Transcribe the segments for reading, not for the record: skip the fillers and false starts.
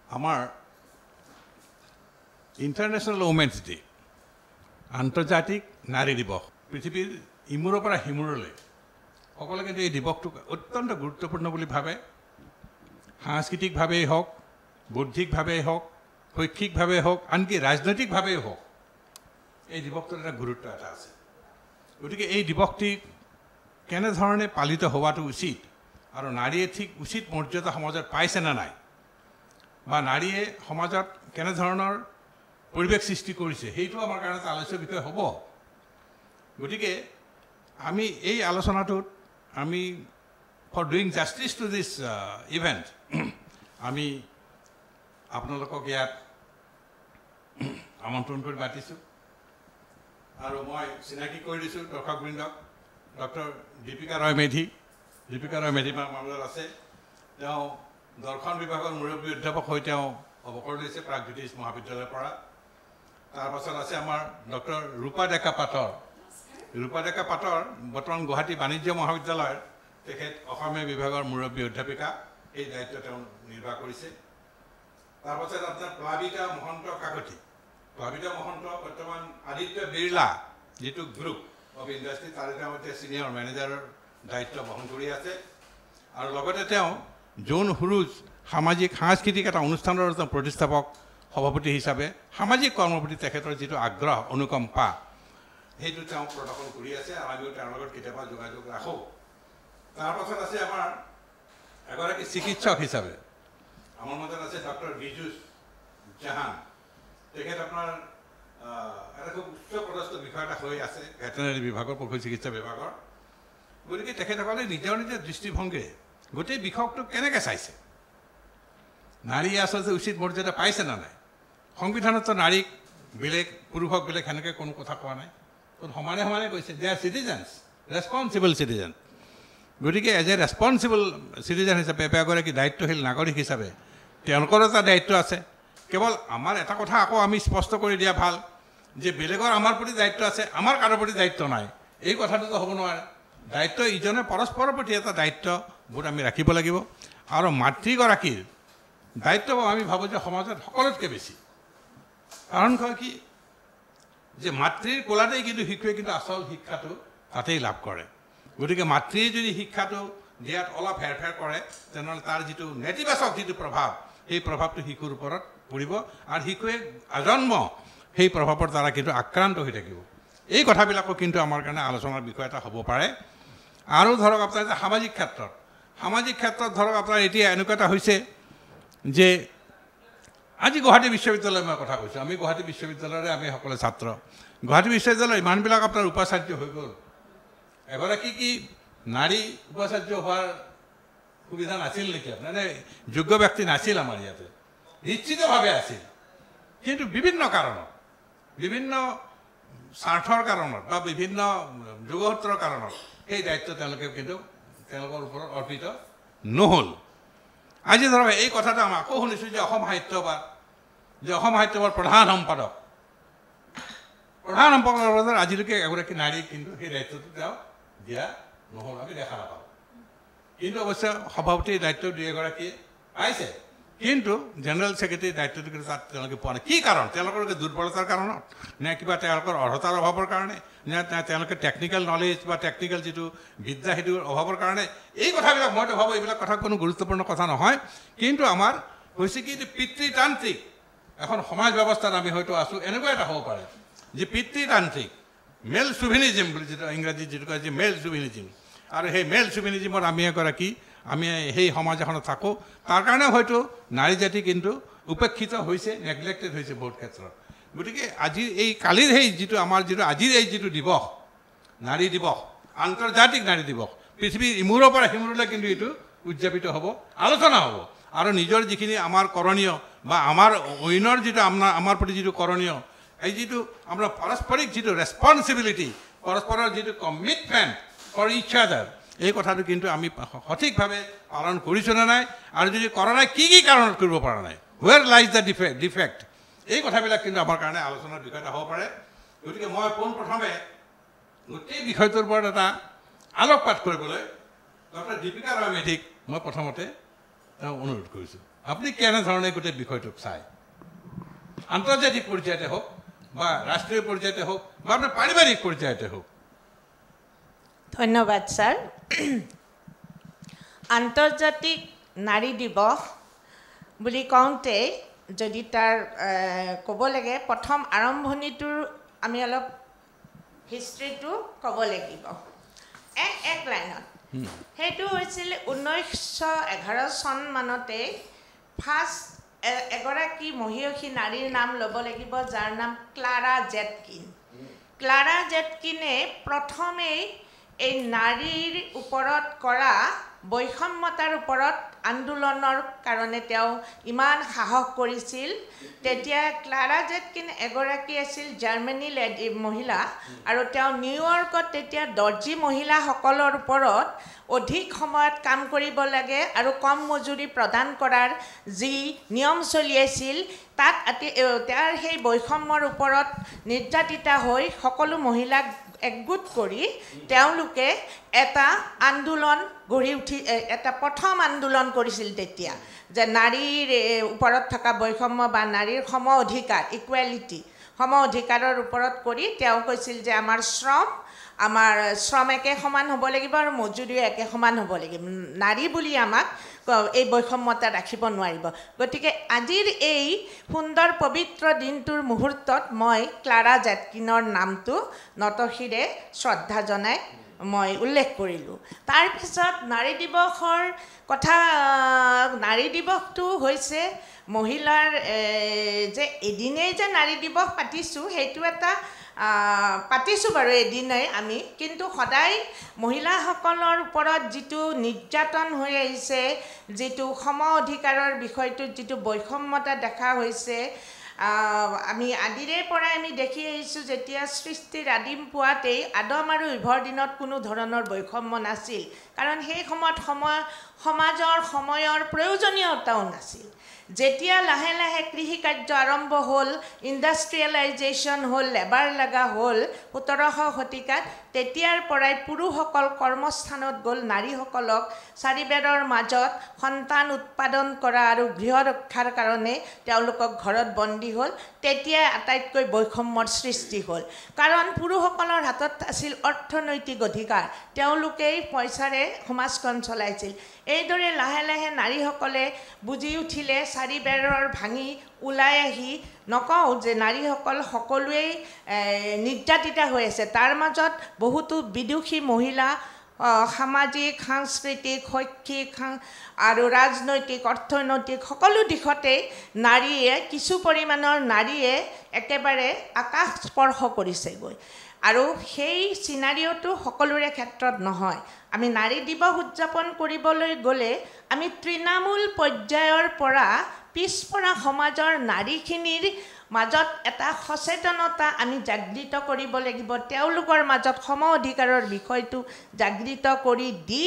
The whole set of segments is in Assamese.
আমাৰ ইণ্টাৰনেশ্যনেল ওমেন্স ডে আন্তৰ্জাতিক নাৰী দিৱস পৃথিৱীৰ ইমূৰৰ পৰা সিমূৰলৈ সকলোৱে কিন্তু এই দিৱসটোক অত্যন্ত গুৰুত্বপূৰ্ণ বুলি ভাবে সাংস্কৃতিকভাৱেই হওক বৌদ্ধিকভাৱেই হওক শৈক্ষিকভাৱেই হওক আনকি ৰাজনৈতিকভাৱেই হওক এই দিৱসটোৰ এটা গুৰুত্ব এটা আছে গতিকে এই দিৱসটি কেনেধৰণে পালিত হোৱাটো উচিত আৰু নাৰীয়ে ঠিক উচিত মৰ্যাদা সমাজত পাইছে নে নাই বা নাৰীয়ে সমাজত কেনেধৰণৰ পৰিৱেশ সৃষ্টি কৰিছে সেইটো আমাৰ কাৰণে এটা আলোচ্য বিষয় হ'ব গতিকে আমি এই আলোচনাটোত আমি for doing justice to this event আমি আপোনালোকক ইয়াত আমন্ত্ৰণ কৰি মাতিছোঁ আৰু মই চিনাকি কৰি দিছোঁ দৰ্শকবৃন্দক ডক্টৰ দীপিকা ৰয় মেধি মাজত আছে তেওঁ দৰ্শন বিভাগৰ মুৰব্বী অধ্যাপক হৈ তেওঁ অৱসৰ লৈছে প্ৰাগজ্যোতিষ মহাবিদ্যালয়ৰ পৰা তাৰপাছত আছে আমাৰ ডক্টৰ ৰূপা ডেকা পাটৰ বৰ্তমান গুৱাহাটী বাণিজ্য মহাবিদ্যালয়ৰ তেখেত অসমীয়া বিভাগৰ মুৰব্বী অধ্যাপিকা এই দায়িত্ব তেওঁ নিৰ্বাহ কৰিছে তাৰপাছত আপোনাৰ প্লাবিতা মহন্ত বৰ্তমান আদিত্য বিৰলা যিটো গ্ৰুপ অফ ইণ্ডাষ্ট্ৰী তাৰে তেওঁ এতিয়া ছিনিয়ৰ মেনেজাৰৰ দায়িত্ব বহন কৰি আছে আৰু লগতে তেওঁ জোন হুৰুজ সামাজিক সাংস্কৃতিক এটা অনুষ্ঠানৰ এজন প্ৰতিষ্ঠাপক সভাপতি হিচাপে সামাজিক কৰ্মৰ প্ৰতি তেখেতৰ যিটো আগ্ৰহ অনুকম্পা সেইটো তেওঁ প্ৰদৰ্শন কৰি আছে আৰু আমিও তেওঁৰ লগত কেতিয়াবা যোগাযোগ ৰাখোঁ তাৰপাছত আছে আমাৰ এগৰাকী চিকিৎসক হিচাপে আমাৰ মাজত আছে ডক্টৰ বিজুছ জাহান তেখেত আপোনাৰ এটা খুব উচ্চপদস্থ বিষয় এটা হৈ আছে ভেটেনাৰী বিভাগৰ পশু চিকিৎসা বিভাগৰ গতিকে তেখেতসকলে নিজৰ দৃষ্টিভংগীৰে গোটেই বিষয়টোক কেনেকৈ চাইছে নাৰীয়ে আচলতে উচিত মৰ্যাদা পাইছে নে নাই সংবিধানতো নাৰীক বেলেগ পুৰুষক বেলেগ সেনেকৈ কোনো কথা কোৱা নাই সমানে সমানে কৈছে দে আৰ চিটিজেনছ ৰেছপনচিবল চিটিজেন গতিকে এজ এ ৰেছপনচিবল চিটিজেন হিচাপে এগৰাকী দায়িত্বশীল নাগৰিক হিচাপে তেওঁলোকৰো এটা দায়িত্ব আছে কেৱল আমাৰ এটা কথা আকৌ আমি স্পষ্ট কৰি দিয়া ভাল যে বেলেগৰ আমাৰ প্ৰতি দায়িত্ব আছে আমাৰ কাৰো প্ৰতি দায়িত্ব নাই এই কথাটোতো হ'ব নোৱাৰে দায়িত্ব ইজনে পৰস্পৰৰ প্ৰতি এটা দায়িত্ববোধ আমি ৰাখিব লাগিব আৰু মাতৃগৰাকীৰ দায়িত্ব আমি ভাবোঁ যে সমাজত সকলোতকৈ বেছি কাৰণ কয় কি যে মাতৃৰ কোলাতেই কিন্তু শিশুৱে কিন্তু আচল শিক্ষাটো তাতেই লাভ কৰে গতিকে মাতৃয়ে যদি শিক্ষাটো দিয়াত অলপ হেৰফেৰ কৰে তেনেহ'লে তাৰ যিটো নেতিবাচক যিটো প্ৰভাৱ সেই প্ৰভাৱটো শিশুৰ ওপৰত পৰিব আৰু শিশুৱে আজন্ম সেই প্ৰভাৱৰ দ্বাৰা কিন্তু আক্ৰান্ত হৈ থাকিব এই কথাবিলাকো কিন্তু আমাৰ কাৰণে আলোচনাৰ বিষয় এটা হ'ব পাৰে আৰু ধৰক আপোনাৰ যে সামাজিক ক্ষেত্ৰত ধৰক আপোনাৰ এতিয়া এনেকুৱা এটা হৈছে যে আজি গুৱাহাটী বিশ্ববিদ্যালয়ৰ মই কথা কৈছোঁ আমি গুৱাহাটী বিশ্ববিদ্যালয়ৰে আমি সকলো ছাত্ৰ গুৱাহাটী বিশ্ববিদ্যালয় ইমানবিলাক আপোনাৰ উপাচাৰ্য হৈ গ'ল এগৰাকী কি নাৰী উপাচাৰ্য হোৱাৰ সুবিধা নাছিল নেকি আপোনাৰ যোগ্য ব্যক্তি নাছিল আমাৰ ইয়াতে নিশ্চিতভাৱে আছিল কিন্তু বিভিন্ন কাৰণত বিভিন্ন স্বাৰ্থৰ কাৰণত বা বিভিন্ন যোগসূত্ৰৰ কাৰণত সেই দায়িত্ব তেওঁলোকে কিন্তু তেওঁলোকৰ ওপৰত অৰ্পিত নহ'ল আজি ধৰক এই কথাটো আমি আকৌ শুনিছোঁ যে অসম সাহিত্যসভাৰ প্ৰধান সম্পাদক আজিলৈকে এগৰাকী নাৰীক কিন্তু সেই দায়িত্বটো তেওঁ দিয়া নহ'ল আমি দেখা নাপাওঁ কিন্তু অৱশ্যে সভাপতিৰ দায়িত্ব দুই এগৰাকীয়ে পাইছে কিন্তু জেনেৰেল ছেক্ৰেটাৰী দায়িত্বটো কিন্তু তাত তেওঁলোকে পোৱা নাই কি কাৰণ তেওঁলোকৰ দুৰ্বলতাৰ কাৰণত নে কিবা তেওঁলোকৰ অৰ্হতাৰ অভাৱৰ কাৰণে নে তেওঁলোকে টেকনিকেল নলেজ বা টেকনিকেল যিটো বিদ্যা সেইটোৰ অভাৱৰ কাৰণে এই কথাবিলাক মইতো ভাবোঁ এইবিলাক কথা কোনো গুৰুত্বপূৰ্ণ কথা নহয় কিন্তু আমাৰ হৈছে কি যে পিতৃতান্ত্ৰিক এখন সমাজ ব্যৱস্থাত আমি হয়তো আছোঁ এনেকুৱা এটা হ'ব পাৰে যে পিতৃতান্ত্ৰিক মেল চুভিনিজিম বুলি যিটো ইংৰাজীত যিটো কয় যে মেল চুভিনিজিম আৰু সেই মেল চুভিনিজিমত আমি সেই সমাজ এখনত থাকোঁ তাৰ কাৰণে হয়তো নাৰী জাতি কিন্তু উপেক্ষিত হৈছে নেগলেক্টেড হৈছে বহুত ক্ষেত্ৰত গতিকে আজিৰ এই কালিৰ সেই যিটো আমাৰ আজিৰ এই যিটো দিৱস নাৰী দিৱস আন্তৰ্জাতিক নাৰী দিৱস পৃথিৱীৰ ইমূৰৰ পৰা সিমূৰলৈ কিন্তু এইটো উদযাপিত হ'ব আলোচনা হ'ব আৰু নিজৰ যিখিনি আমাৰ কৰণীয় বা আমাৰ অন্যৰ যিটো আমাৰ প্ৰতি যিটো কৰণীয় এই যিটো আমাৰ পাৰস্পৰিক যিটো ৰেছপনচিবিলিটি পৰস্পৰৰ যিটো কমিটমেণ্ট ফৰ ইচ আদাৰ এই কথাটো কিন্তু আমি সঠিকভাৱে পালন কৰিছোঁ নে নাই আৰু যদি কৰা নাই কি কাৰণত কৰিব পৰা নাই হুৱেৰ লাইজ দ্য ডিফেক্ট এই কথাবিলাক কিন্তু আমাৰ কাৰণে আলোচনাৰ বিষয় এটা হ'ব পাৰে গতিকে মই পোনপ্ৰথমে গোটেই বিষয়টোৰ ওপৰত এটা আলোকপাত কৰিবলৈ ডক্টৰ দীপিকা ৰয় মেধিক মই প্ৰথমতে অনুৰোধ কৰিছোঁ আপুনি কেনেধৰণে গোটেই বিষয়টোক চায় আন্তৰ্জাতিক পৰ্যায়তে হওক বা ৰাষ্ট্ৰীয় পৰ্যায়তে হওক বা আপোনাৰ পাৰিবাৰিক পৰ্যায়তে হওক ধন্যবাদ ছাৰ আন্তৰ্জাতিক নাৰী দিৱস বুলি কওঁতে যদি তাৰ ক'ব লাগে প্ৰথম আৰম্ভণিটোৰ আমি অলপ হিষ্ট্ৰীটো ক'ব লাগিব এক লাইনত সেইটো হৈছিল 1911 চন মানতে ফাৰ্ষ্ট এগৰাকী মহিয়সী নাৰীৰ নাম ল'ব লাগিব যাৰ নাম ক্লাৰা জেটকিনে প্ৰথমেই এই নাৰীৰ ওপৰত কৰা বৈষম্যতাৰ ওপৰত আন্দোলনৰ কাৰণে তেওঁ ইমান সাহস কৰিছিল তেতিয়া ক্লাৰা জেটকিন এগৰাকী আছিল জাৰ্মানী মহিলা আৰু তেওঁ নিউয়ৰ্কত তেতিয়া দৰ্জী মহিলাসকলৰ ওপৰত অধিক সময়ত কাম কৰিব লাগে আৰু কম মজুৰি প্ৰদান কৰাৰ যি নিয়ম চলি আছিল তাত তেওঁৰ সেই বৈষম্যৰ ওপৰত নিৰ্যাতিতা হৈ সকলো মহিলাক একগোট কৰি তেওঁলোকে এটা আন্দোলন গঢ়ি উঠি এটা প্ৰথম আন্দোলন কৰিছিল তেতিয়া যে নাৰীৰ ওপৰত থকা বৈষম্য বা নাৰীৰ সম অধিকাৰ ইকুৱেলিটি সম অধিকাৰৰ ওপৰত কৰি তেওঁ কৈছিল যে আমাৰ শ্ৰম একে সমান হ'ব লাগিব আৰু মজুৰিও একে সমান হ'ব লাগিব নাৰী বুলি আমাক এই বৈষম্যতা ৰাখিব নোৱাৰিব গতিকে আজিৰ এই সুন্দৰ পবিত্ৰ দিনটোৰ মুহূৰ্তত মই ক্লাৰা জেটকিনৰ নামটো নতশিৰে শ্ৰদ্ধা জনাই মই উল্লেখ কৰিলোঁ তাৰপিছত নাৰী দিৱসৰ কথা নাৰী দিৱসটো হৈছে মহিলাৰ যে এদিনেই যে নাৰী দিৱস পাতিছোঁ সেইটো এটা পাতিছোঁ বাৰু এদিনেই আমি কিন্তু সদায় মহিলাসকলৰ ওপৰত যিটো নিৰ্যাতন হৈ আহিছে যিটো সম অধিকাৰৰ বিষয়টোত যিটো বৈষম্যতা দেখা হৈছে আমি আদিৰে পৰাই আমি দেখি আহিছোঁ যেতিয়া সৃষ্টিৰ আদিম পোৱাতেই আদম আৰু ইভৰ দিনত কোনো ধৰণৰ বৈষম্য নাছিল কাৰণ সেই সময়ত সমাজৰ সময়ৰ প্ৰয়োজনীয়তাও নাছিল যেতিয়া লাহে লাহে কৃষি কাৰ্য আৰম্ভ হ'ল ইণ্ডাষ্ট্ৰিয়েলাইজেশ্যন হ'ল লেবাৰ লগা হ'ল 1700 শতিকাত তেতিয়াৰ পৰাই পুৰুষসকল কৰ্মস্থানত গ'ল নাৰীসকলক চাৰিবেৰৰ মাজত সন্তান উৎপাদন কৰা আৰু গৃহ ৰক্ষাৰ কাৰণে তেওঁলোকক ঘৰত বন্দী হ'ল তেতিয়া আটাইতকৈ বৈষম্যৰ সৃষ্টি হ'ল কাৰণ পুৰুষসকলৰ হাতত আছিল অৰ্থনৈতিক অধিকাৰ তেওঁলোকেই পইচাৰে সমাজখন চলাইছিল এইদৰে লাহে লাহে নাৰীসকলে বুজি উঠিলে চাৰিবেৰৰ ভাঙি ওলাই আহি নকওঁ যে নাৰীসকল সকলোৱেই নিৰ্যাতিতা হৈ আছে তাৰ মাজত বহুতো বিদুষী মহিলা সামাজিক সাংস্কৃতিক শৈক্ষিক আৰু ৰাজনৈতিক অৰ্থনৈতিক সকলো দিশতে নাৰীয়ে কিছু পৰিমাণৰ নাৰীয়ে একেবাৰে আকাশ স্পৰ্শ কৰিছেগৈ আৰু সেই চিনাৰিঅ'টো সকলোৰে ক্ষেত্ৰত নহয় আমি নাৰী দিৱস উদযাপন কৰিবলৈ গ'লে আমি তৃণমূল পৰ্যায়ৰ পৰা পিছপৰা সমাজৰ নাৰীখিনিৰ মাজত এটা সচেতনতা আমি জাগৃত কৰিব লাগিব তেওঁলোকৰ মাজত সম অধিকাৰৰ বিষয়টো জাগৃত কৰি দি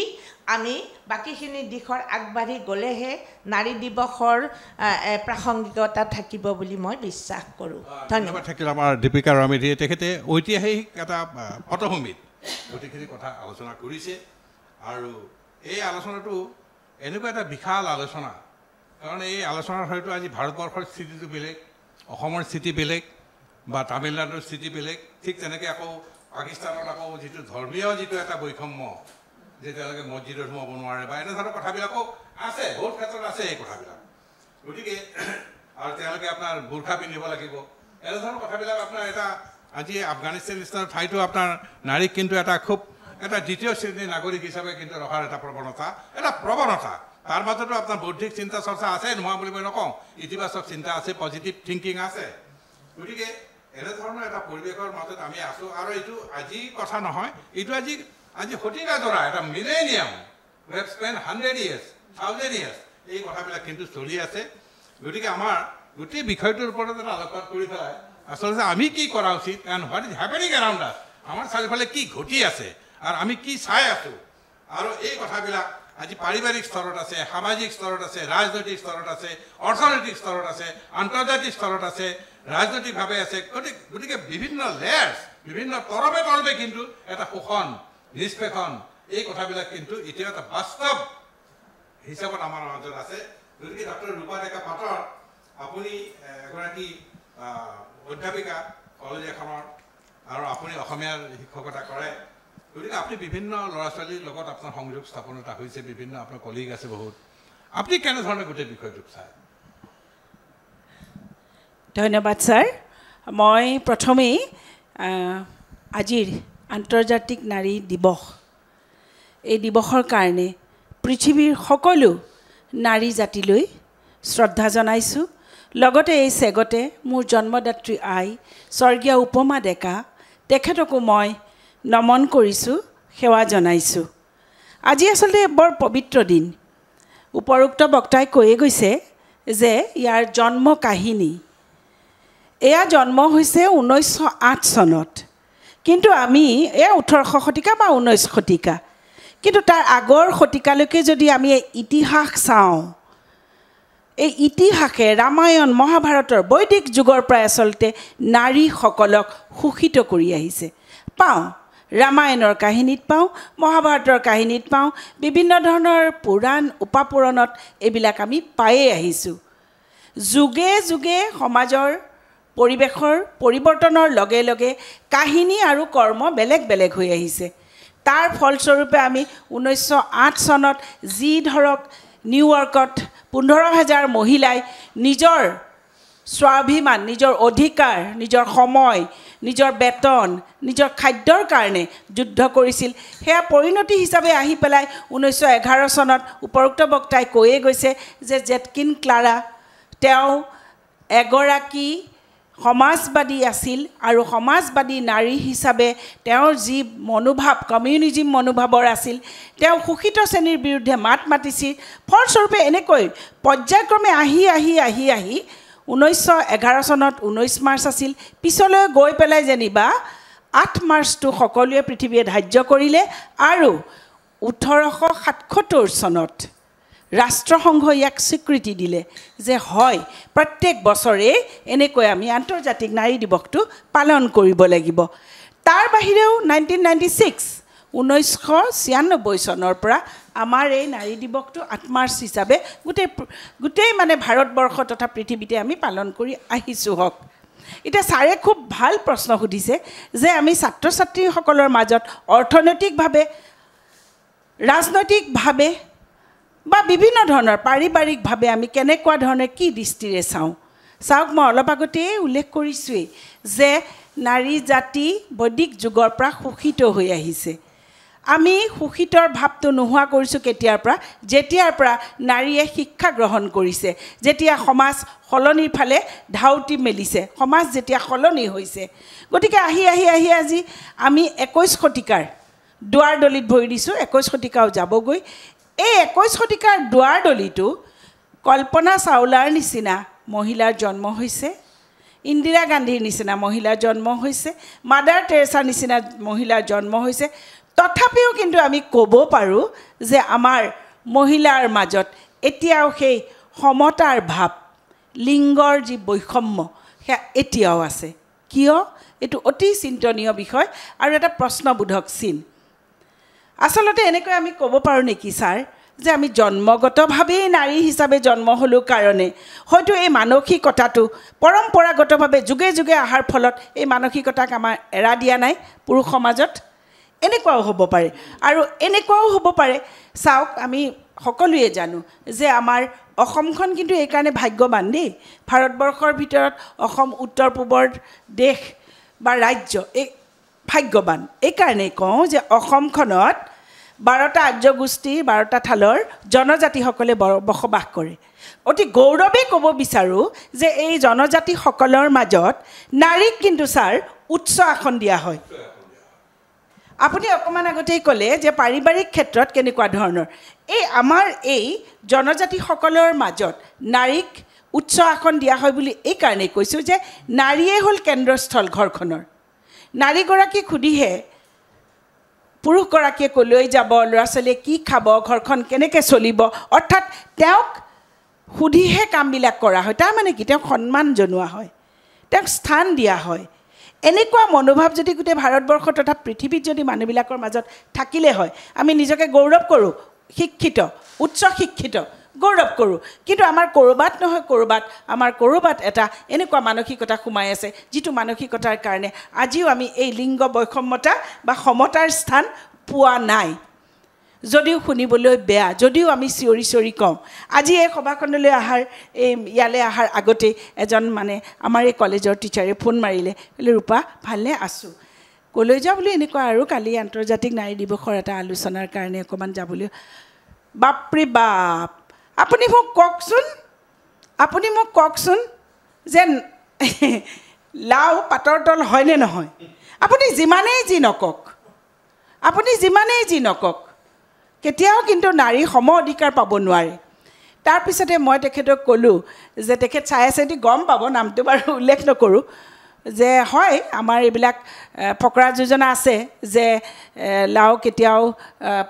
আমি বাকীখিনি দিশৰ আগবাঢ়ি গ'লেহে নাৰী দিৱসৰ প্ৰাসংগিকতা থাকিব বুলি মই বিশ্বাস কৰোঁ ধন্যবাদ থাকিল আমাৰ দীপিকা ৰামেধিয়ে তেখেতে ঐতিহাসিক এটা পটভূমিত গোটেইখিনি কথা আলোচনা কৰিছে আৰু এই আলোচনাটো এনেকুৱা এটা বিশাল আলোচনা কাৰণ এই আলোচনাৰ হয়তো আজি ভাৰতবৰ্ষৰ স্থিতিটো বেলেগ অসমৰ স্থিতি বেলেগ বা তামিলনাডুৰ স্থিতি বেলেগ ঠিক তেনেকৈ আকৌ পাকিস্তানত আকৌ যিটো ধৰ্মীয় যিটো এটা বৈষম্য যে তেওঁলোকে মছজিদত সোমাব নোৱাৰে বা এনেধৰণৰ কথাবিলাকো আছে বহুত ক্ষেত্ৰত আছে এই কথাবিলাক গতিকে আৰু তেওঁলোকে আপোনাৰ বুৰ্খা পিন্ধিব লাগিব এনেধৰণৰ কথাবিলাক আপোনাৰ এটা আজি আফগানিস্তান নিচিনা ঠাইতো আপোনাৰ নাৰীক কিন্তু এটা খুব এটা দ্বিতীয় শ্ৰেণীৰ নাগৰিক হিচাপে কিন্তু ৰখাৰ এটা প্ৰৱণতা তাৰ মাজতো আপোনাৰ বৌদ্ধিক চিন্তা চৰ্চা আছে নোহোৱা বুলি মই নকওঁ ইতিবাচক চিন্তা আছে পজিটিভ থিংকিং আছে গতিকে এনেধৰণৰ এটা পৰিৱেশৰ মাজত আমি আছোঁ আৰু এইটো আজি কথা নহয় এইটো আজি শতিকা ধৰা এটা millennium we have spend 100 years 1000 years এই কথাবিলাক কিন্তু চলি আছে গতিকে আমাৰ গোটেই বিষয়টোৰ ওপৰত এটা আলোকপাত কৰি পেলাই আচলতে আমি কি কৰা উচিত and what is happening around আছ আমাৰ চাৰিওফালে কি ঘটি আছে আৰু আমি কি চাই আছোঁ আৰু এই কথাবিলাক আজি পাৰিবাৰিক স্তৰত আছে সামাজিক স্তৰত আছে ৰাজনৈতিক স্তৰত আছে অৰ্থনৈতিক স্তৰত আছে আন্তৰ্জাতিক স্তৰত আছে ৰাজনৈতিকভাৱে আছে গতিকে বিভিন্ন লেয়াৰ্ছ বিভিন্ন তৰবে কিন্তু এটা শোষণ নিষ্পেষণ এই কথাবিলাক কিন্তু এতিয়া এটা বাস্তৱ হিচাপত আমাৰ মাজত আছে গতিকে ডক্টৰ ৰূপা ডেকা পাটৰ আপুনি এগৰাকী অধ্যাপিকা কলেজ এখনৰ আৰু আপুনি অসমীয়াৰ শিক্ষকতা কৰে গতিকে আপুনি বিভিন্ন ল'ৰা ছোৱালীৰ লগত আপোনাৰ সংযোগ স্থাপন এটা হৈছে বিভিন্ন আপোনাৰ কলিগ আছে বহুত আপুনি কেনেধৰণে গোটেই বিষয়টোক চায় ধন্যবাদ ছাৰ মই প্ৰথমেই আজিৰ আন্তৰ্জাতিক নাৰী দিৱস এই দিৱসৰ কাৰণে পৃথিৱীৰ সকলো নাৰী জাতিলৈ শ্ৰদ্ধা জনাইছোঁ লগতে এই চেগতে মোৰ জন্মদাত্ৰী আই স্বৰ্গীয় উপমা ডেকা তেখেতকো মই নমন কৰিছোঁ সেৱা জনাইছোঁ আজি আচলতে বৰ পবিত্ৰ দিন উপৰোক্ত বক্তাই কৈয়ে গৈছে যে ইয়াৰ জন্ম কাহিনী এয়া জন্ম হৈছে 1908 চনত কিন্তু আমি এয়া 18 শতিকা বা 19 শতিকা কিন্তু তাৰ আগৰ শতিকালৈকে যদি আমি ইতিহাস চাওঁ এই ইতিহাসে ৰামায়ণ মহাভাৰতৰ বৈদিক যুগৰ পৰাই আচলতে নাৰীসকলক শোষিত কৰি আহিছে পাওঁ ৰামায়ণৰ কাহিনীত পাওঁ মহাভাৰতৰ কাহিনীত পাওঁ বিভিন্ন ধৰণৰ পুৰাণ উপাপুৰণত এইবিলাক আমি পায়ে আহিছোঁ যুগে যুগে সমাজৰ পৰিৱেশৰ পৰিৱৰ্তনৰ লগে লগে কাহিনী আৰু কৰ্ম বেলেগ বেলেগ হৈ আহিছে তাৰ ফলস্বৰূপে আমি 1908 চনত যি ধৰক নিউয়ৰ্কত 15,000 মহিলাই নিজৰ স্বাভিমান নিজৰ অধিকাৰ নিজৰ সময় নিজৰ বেতন নিজৰ খাদ্যৰ কাৰণে যুদ্ধ কৰিছিল সেয়া পৰিণতি হিচাপে আহি পেলাই 1911 চনত উপৰোক্ত বক্তাই কৈয়ে গৈছে যে জেটকিন ক্লাৰা তেওঁ এগৰাকী সমাজবাদী আছিল আৰু সমাজবাদী নাৰী হিচাপে তেওঁৰ যি মনোভাৱ কমিউনিজম মনোভাৱৰ আছিল তেওঁ শোষিত শ্ৰেণীৰ বিৰুদ্ধে মাত মাতিছিল ফলস্বৰূপে এনেকৈ পৰ্যায়ক্ৰমে আহি 1911 চনত 19 মাৰ্চ আছিল পিছলৈ গৈ পেলাই যেনিবা 8 মাৰ্চটো সকলোৱে পৃথিৱীয়ে ধাৰ্য কৰিলে আৰু 1877 চনত ৰাষ্ট্ৰসংঘ ইয়াক স্বীকৃতি দিলে যে হয় প্ৰত্যেক বছৰে এনেকৈ আমি আন্তৰ্জাতিক নাৰী দিৱসটো পালন কৰিব লাগিব তাৰ বাহিৰেও 1996 চনৰ পৰা আমাৰ এই নাৰী দিৱসটো 8 মাৰ্চ হিচাপে গোটেই মানে ভাৰতবৰ্ষ তথা পৃথিৱীতে আমি পালন কৰি আহিছোঁ হওক এতিয়া ছাৰে খুব ভাল প্ৰশ্ন সুধিছে যে আমি ছাত্ৰ ছাত্ৰীসকলৰ মাজত অৰ্থনৈতিকভাৱে ৰাজনৈতিকভাৱে বা বিভিন্ন ধৰণৰ পাৰিবাৰিকভাৱে আমি কেনেকুৱা ধৰণে কি দৃষ্টিৰে চাওক মই অলপ আগতেই উল্লেখ কৰিছোঁৱেই যে নাৰী জাতি বৈদিক যুগৰ পৰা শোষিত হৈ আহিছে আমি শোষিতৰ ভাৱটো নোহোৱা কৰিছোঁ যেতিয়াৰ পৰা নাৰীয়ে শিক্ষা গ্ৰহণ কৰিছে যেতিয়া সমাজ সলনিৰ ফালে ধাউতি মেলিছে সমাজ যেতিয়া সলনি হৈছে গতিকে আহি আজি আমি 21 শতিকাৰ দুৱাৰ দলিত ভৰি দিছোঁ 21 শতিকাও যাবগৈ এই 21 শতিকাৰ দুৱাৰ দলিটো কল্পনা চাওলাৰ নিচিনা মহিলাৰ জন্ম হৈছে ইন্দিৰা গান্ধীৰ নিচিনা মহিলাৰ জন্ম হৈছে মাদাৰ টেৰেছাৰ নিচিনা মহিলাৰ জন্ম হৈছে তথাপিও কিন্তু আমি ক'ব পাৰোঁ যে আমাৰ মহিলাৰ মাজত এতিয়াও সেই সমতাৰ ভাৱ লিংগৰ যি বৈষম্য সেয়া এতিয়াও আছে কিয় এইটো অতি চিন্তনীয় বিষয় আৰু এটা প্ৰশ্নবোধক চিন আচলতে এনেকৈ আমি ক'ব পাৰোঁ নেকি ছাৰ যে আমি জন্মগতভাৱেই নাৰী হিচাপে জন্ম হ'লোঁ কাৰণে হয়তো এই মানসিকতাটো পৰম্পৰাগতভাৱে যুগে যুগে অহাৰ ফলত এই মানসিকতাক আমাৰ এৰা দিয়া নাই পুৰুষ সমাজত এনেকুৱাও হ'ব পাৰে আৰু এনেকুৱাও হ'ব পাৰে চাওক আমি সকলোৱে জানো যে আমাৰ অসমখন কিন্তু এইকাৰণে ভাগ্যৱান দেই ভাৰতবৰ্ষৰ ভিতৰত অসম উত্তৰ পূবৰ দেশ বা ৰাজ্য এই ভাগ্যৱান এইকাৰণেই কওঁ যে অসমখনত 12টা আৰ্যগোষ্ঠীৰ 12টা থালৰ জনজাতিসকলে বসবাস কৰে অতি গৌৰৱে ক'ব বিচাৰোঁ যে এই জনজাতিসকলৰ মাজত নাৰীক কিন্তু ছাৰ উচ্চ আসন দিয়া হয় আপুনি অকণমান আগতেই ক'লে যে পাৰিবাৰিক ক্ষেত্ৰত কেনেকুৱা ধৰণৰ এই আমাৰ এই জনজাতিসকলৰ মাজত নাৰীক উচ্চ আসন দিয়া হয় বুলি এইকাৰণেই কৈছোঁ যে নাৰীয়ে হ'ল কেন্দ্ৰস্থল ঘৰখনৰ নাৰীগৰাকীক সুধিহে পুৰুষগৰাকীয়ে ক'লৈ যাব ল'ৰা ছোৱালীয়ে কি খাব ঘৰখন কেনেকৈ চলিব অৰ্থাৎ তেওঁক সুধিহে কামবিলাক কৰা হয় তাৰমানে কি তেওঁক সন্মান জনোৱা হয় তেওঁক স্থান দিয়া হয় এনেকুৱা মনোভাৱ যদি গোটেই ভাৰতবৰ্ষ তথা পৃথিৱীত যদি মানুহবিলাকৰ মাজত থাকিলে হয় আমি নিজকে গৌৰৱ কৰোঁ শিক্ষিত উচ্চ শিক্ষিত গৌৰৱ কৰোঁ কিন্তু আমাৰ ক'ৰবাত নহয় ক'ৰবাত আমাৰ ক'ৰবাত এটা এনেকুৱা মানসিকতা সোমাই আছে যিটো মানসিকতাৰ কাৰণে আজিও আমি এই লিংগ বৈষম্যতা বা সমতাৰ স্থান পোৱা নাই যদিও শুনিবলৈ বেয়া যদিও আমি চিঞৰি চিঞৰি কওঁ আজি এই সভাখনলৈ ইয়ালৈ অহাৰ আগতে এজন মানে আমাৰ এই কলেজৰ টিচাৰে ফোন মাৰিলে ক'লে ৰূপা ভালনে আছোঁ ক'লৈ যাওঁ বুলি এনেকুৱা আৰু কালি আন্তৰ্জাতিক নাৰী দিৱসৰ এটা আলোচনাৰ কাৰণে অকণমান যাবলৈ বাপৰে বাপ আপুনি মোক কওকচোন যে লাও পাতৰ তল হয়নে নহয় আপুনি যিমানেই যি নকক কেতিয়াও কিন্তু নাৰী সম অধিকাৰ পাব নোৱাৰে তাৰপিছতে মই তেখেতক ক'লোঁ যে তেখেত চাই আছে যদি গম পাব নামটো বাৰু উল্লেখ নকৰোঁ যে হয় আমাৰ এইবিলাক ফকৰা যোজনা আছে যে লাও কেতিয়াও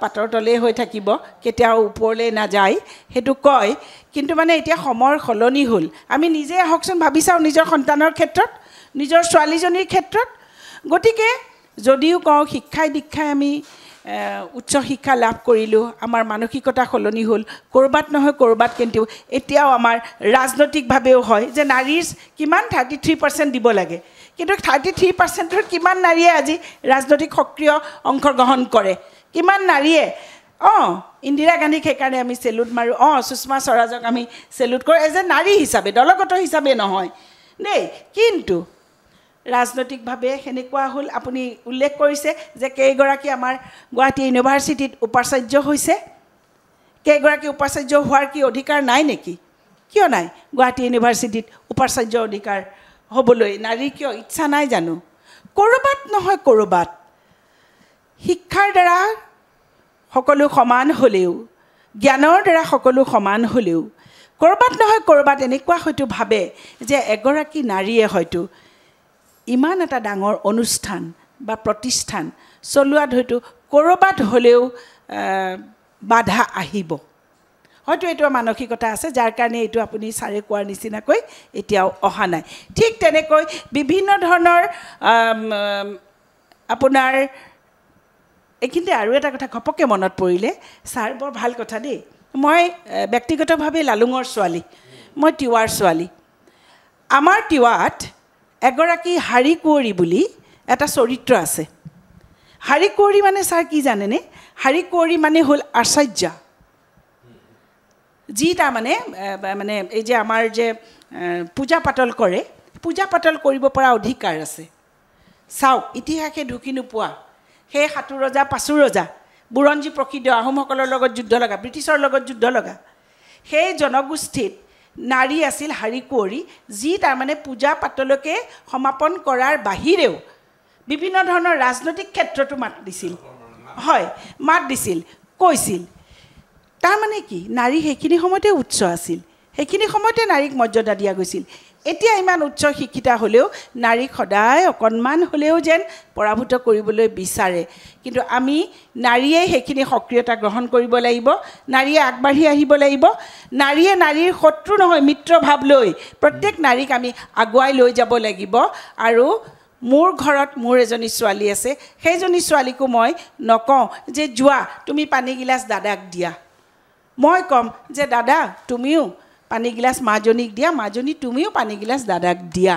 পাতৰ তলেই হৈ থাকিব কেতিয়াও ওপৰলৈ নাযায় সেইটো কয় কিন্তু মানে এতিয়া সময়ৰ সলনি হ'ল আমি নিজে আহকচোন ভাবি চাওঁ নিজৰ সন্তানৰ ক্ষেত্ৰত নিজৰ ছোৱালীজনীৰ ক্ষেত্ৰত গতিকে যদিও কওঁ শিক্ষাই দীক্ষাই আমি উচ্চ শিক্ষা লাভ কৰিলোঁ আমাৰ মানসিকতা সলনি হ'ল ক'ৰবাত নহয় ক'ৰবাত কিন্তু এতিয়াও আমাৰ ৰাজনৈতিকভাৱেও হয় যে নাৰীৰ কিমান 33% দিব লাগে কিন্তু 33%ৰ কিমান নাৰীয়ে আজি ৰাজনৈতিক সক্ৰিয় অংশগ্ৰহণ কৰে কিমান নাৰীয়ে ইন্দিৰা গান্ধীক সেইকাৰণে আমি চেলুট মাৰোঁ সুষমা স্বৰাজক আমি চেলুট কৰোঁ এজ এ নাৰী হিচাপে দলগত হিচাপে নহয় দেই কিন্তু ৰাজনৈতিকভাৱে সেনেকুৱা হ'ল আপুনি উল্লেখ কৰিছে যে কেইগৰাকী আমাৰ গুৱাহাটী ইউনিভাৰ্চিটিত উপাচাৰ্য হৈছে কেইগৰাকী উপাচাৰ্য হোৱাৰ কি অধিকাৰ নাই নেকি কিয় নাই গুৱাহাটী ইউনিভাৰ্চিটিত উপাচাৰ্য অধিকাৰ হ'বলৈ নাৰীৰ কিয় ইচ্ছা নাই জানো ক'ৰবাত নহয় ক'ৰবাত শিক্ষাৰ দ্বাৰা সকলো সমান হ'লেও জ্ঞানৰ দ্বাৰা সকলো সমান হ'লেও ক'ৰবাত নহয় ক'ৰবাত এনেকুৱা হয়তো ভাবে যে এগৰাকী নাৰীয়ে হয়তো ইমান এটা ডাঙৰ অনুষ্ঠান বা প্ৰতিষ্ঠান চলোৱাত হয়তো ক'ৰবাত হ'লেও বাধা আহিব হয়তো এইটো মানসিকতা আছে যাৰ কাৰণে এইটো আপুনি ছাৰে কোৱাৰ নিচিনাকৈ এতিয়াও অহা নাই ঠিক তেনেকৈ বিভিন্ন ধৰণৰ আপোনাৰ এইখিনিতে আৰু এটা কথা ঘপককৈ মনত পৰিলে ছাৰ বৰ ভাল কথা দেই মই ব্যক্তিগতভাৱে লালুঙৰ ছোৱালী মই তিৱাৰ ছোৱালী আমাৰ তিৱাত এগৰাকী হাৰি কুঁৱৰী বুলি এটা চৰিত্ৰ আছে হাৰি কুঁৱৰী মানে ছাৰ কি জানেনে হাৰি কুঁৱৰী মানে হ'ল আচাৰ্যা যি তাৰমানে মানে এই যে আমাৰ যে পূজা পাতল কৰে পূজা পাতল কৰিব পৰা অধিকাৰ আছে চাওক ইতিহাসে ঢুকি নোপোৱা সেই সাতু ৰজা পাঁচু ৰজা বুৰঞ্জী প্ৰসিদ্ধ আহোমসকলৰ লগত যুদ্ধ লগা ব্ৰিটিছৰ লগত যুদ্ধ লগা সেই জনগোষ্ঠীত নাৰী আছিল হাৰি কুঁৱৰী যি তাৰমানে পূজা পাতলকে সমাপন কৰাৰ বাহিৰেও বিভিন্ন ধৰণৰ ৰাজনৈতিক ক্ষেত্ৰতো মাত দিছিল হয় মাত দিছিল কৈছিল তাৰমানে কি নাৰী সেইখিনি সময়তে উচ্চ আছিল সেইখিনি সময়তে নাৰীক মৰ্যাদা দিয়া গৈছিল এতিয়া ইমান উচ্চ শিক্ষিতা হ'লেও নাৰীক সদায় অকণমান হ'লেও যেন পৰাভূত কৰিবলৈ বিচাৰে কিন্তু আমি নাৰীয়ে সেইখিনি সক্ৰিয়তা গ্ৰহণ কৰিব লাগিব নাৰীয়ে আগবাঢ়ি আহিব লাগিব নাৰীয়ে নাৰীৰ শত্ৰু নহয় মিত্ৰ ভাৱ লৈ প্ৰত্যেক নাৰীক আমি আগুৱাই লৈ যাব লাগিব আৰু মোৰ ঘৰত মোৰ এজনী ছোৱালী আছে সেইজনী ছোৱালীকো মই নকওঁ যে যোৱা তুমি পানী গিলাচ দাদাক দিয়া মই ক'ম যে দাদা তুমিও পানী গিলাচ মাজনীক দিয়া মাজনী তুমিও পানী গিলাচ দাদাক দিয়া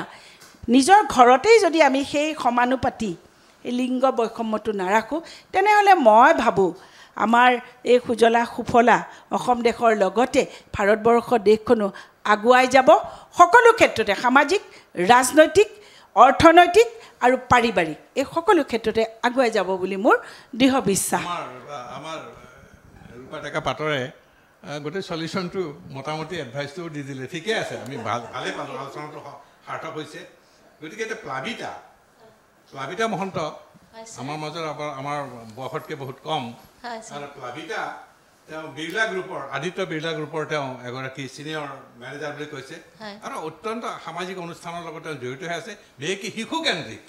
নিজৰ ঘৰতেই যদি আমি সেই সমানুপাতি এই লিংগ বৈষম্যটো নাৰাখোঁ তেনেহ'লে মই ভাবোঁ আমাৰ এই সুজলা সুফলা অসম দেশৰ লগতে ভাৰতবৰ্ষ দেশখনো আগুৱাই যাব সকলো ক্ষেত্ৰতে সামাজিক ৰাজনৈতিক অৰ্থনৈতিক আৰু পাৰিবাৰিক এই সকলো ক্ষেত্ৰতে আগুৱাই যাব বুলি মোৰ দৃঢ় বিশ্বাস আমাৰ ৰূপা ডেকা পাটৰে গোটেই সলিউশ্যনটো মোটামুটি এডভাইচটো দি দিলে ঠিকে আছে আমি ভালেই পালোঁ আলোচনাটো সাৰ্থক হৈছে গতিকে এতিয়া প্লাবিতা মহন্ত আমাৰ মাজত আমাৰ বয়সতকৈ বহুত কম আৰু প্লাবিতা তেওঁ বিৰলা গ্ৰুপৰ আদিত্য বিৰলা গ্ৰুপৰ তেওঁ এগৰাকী ছিনিয়ৰ মেনেজাৰ বুলি কৈছে আৰু অত্যন্ত সামাজিক অনুষ্ঠানৰ লগত তেওঁ জড়িত হৈ আছে বিশেষকৈ শিশুকেন্দ্ৰিক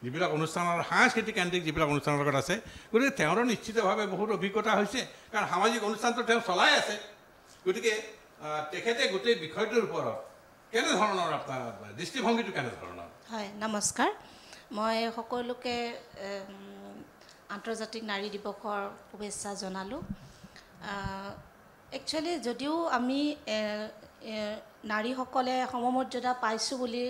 যিবিলাক অনুষ্ঠানৰ সাংস্কৃতিক কেন্দ্ৰিক যিবিলাক অনুষ্ঠানৰ লগত আছে গতিকে তেওঁৰো নিশ্চিতভাৱে বহুত অভিজ্ঞতা হৈছে কাৰণ সামাজিক অনুষ্ঠানটো তেওঁ চলাই আছে গতিকে তেখেতে গোটেই বিষয়টোৰ ওপৰত কেনেধৰণৰ আপোনাৰ দৃষ্টিভংগীটো কেনেধৰণৰ হয় নমস্কাৰ মই সকলোকে আন্তৰ্জাতিক নাৰী দিৱসৰ শুভেচ্ছা জনালোঁ একচুৱেলি যদিও আমি নাৰীসকলে সমমৰ্যাদা পাইছোঁ বুলি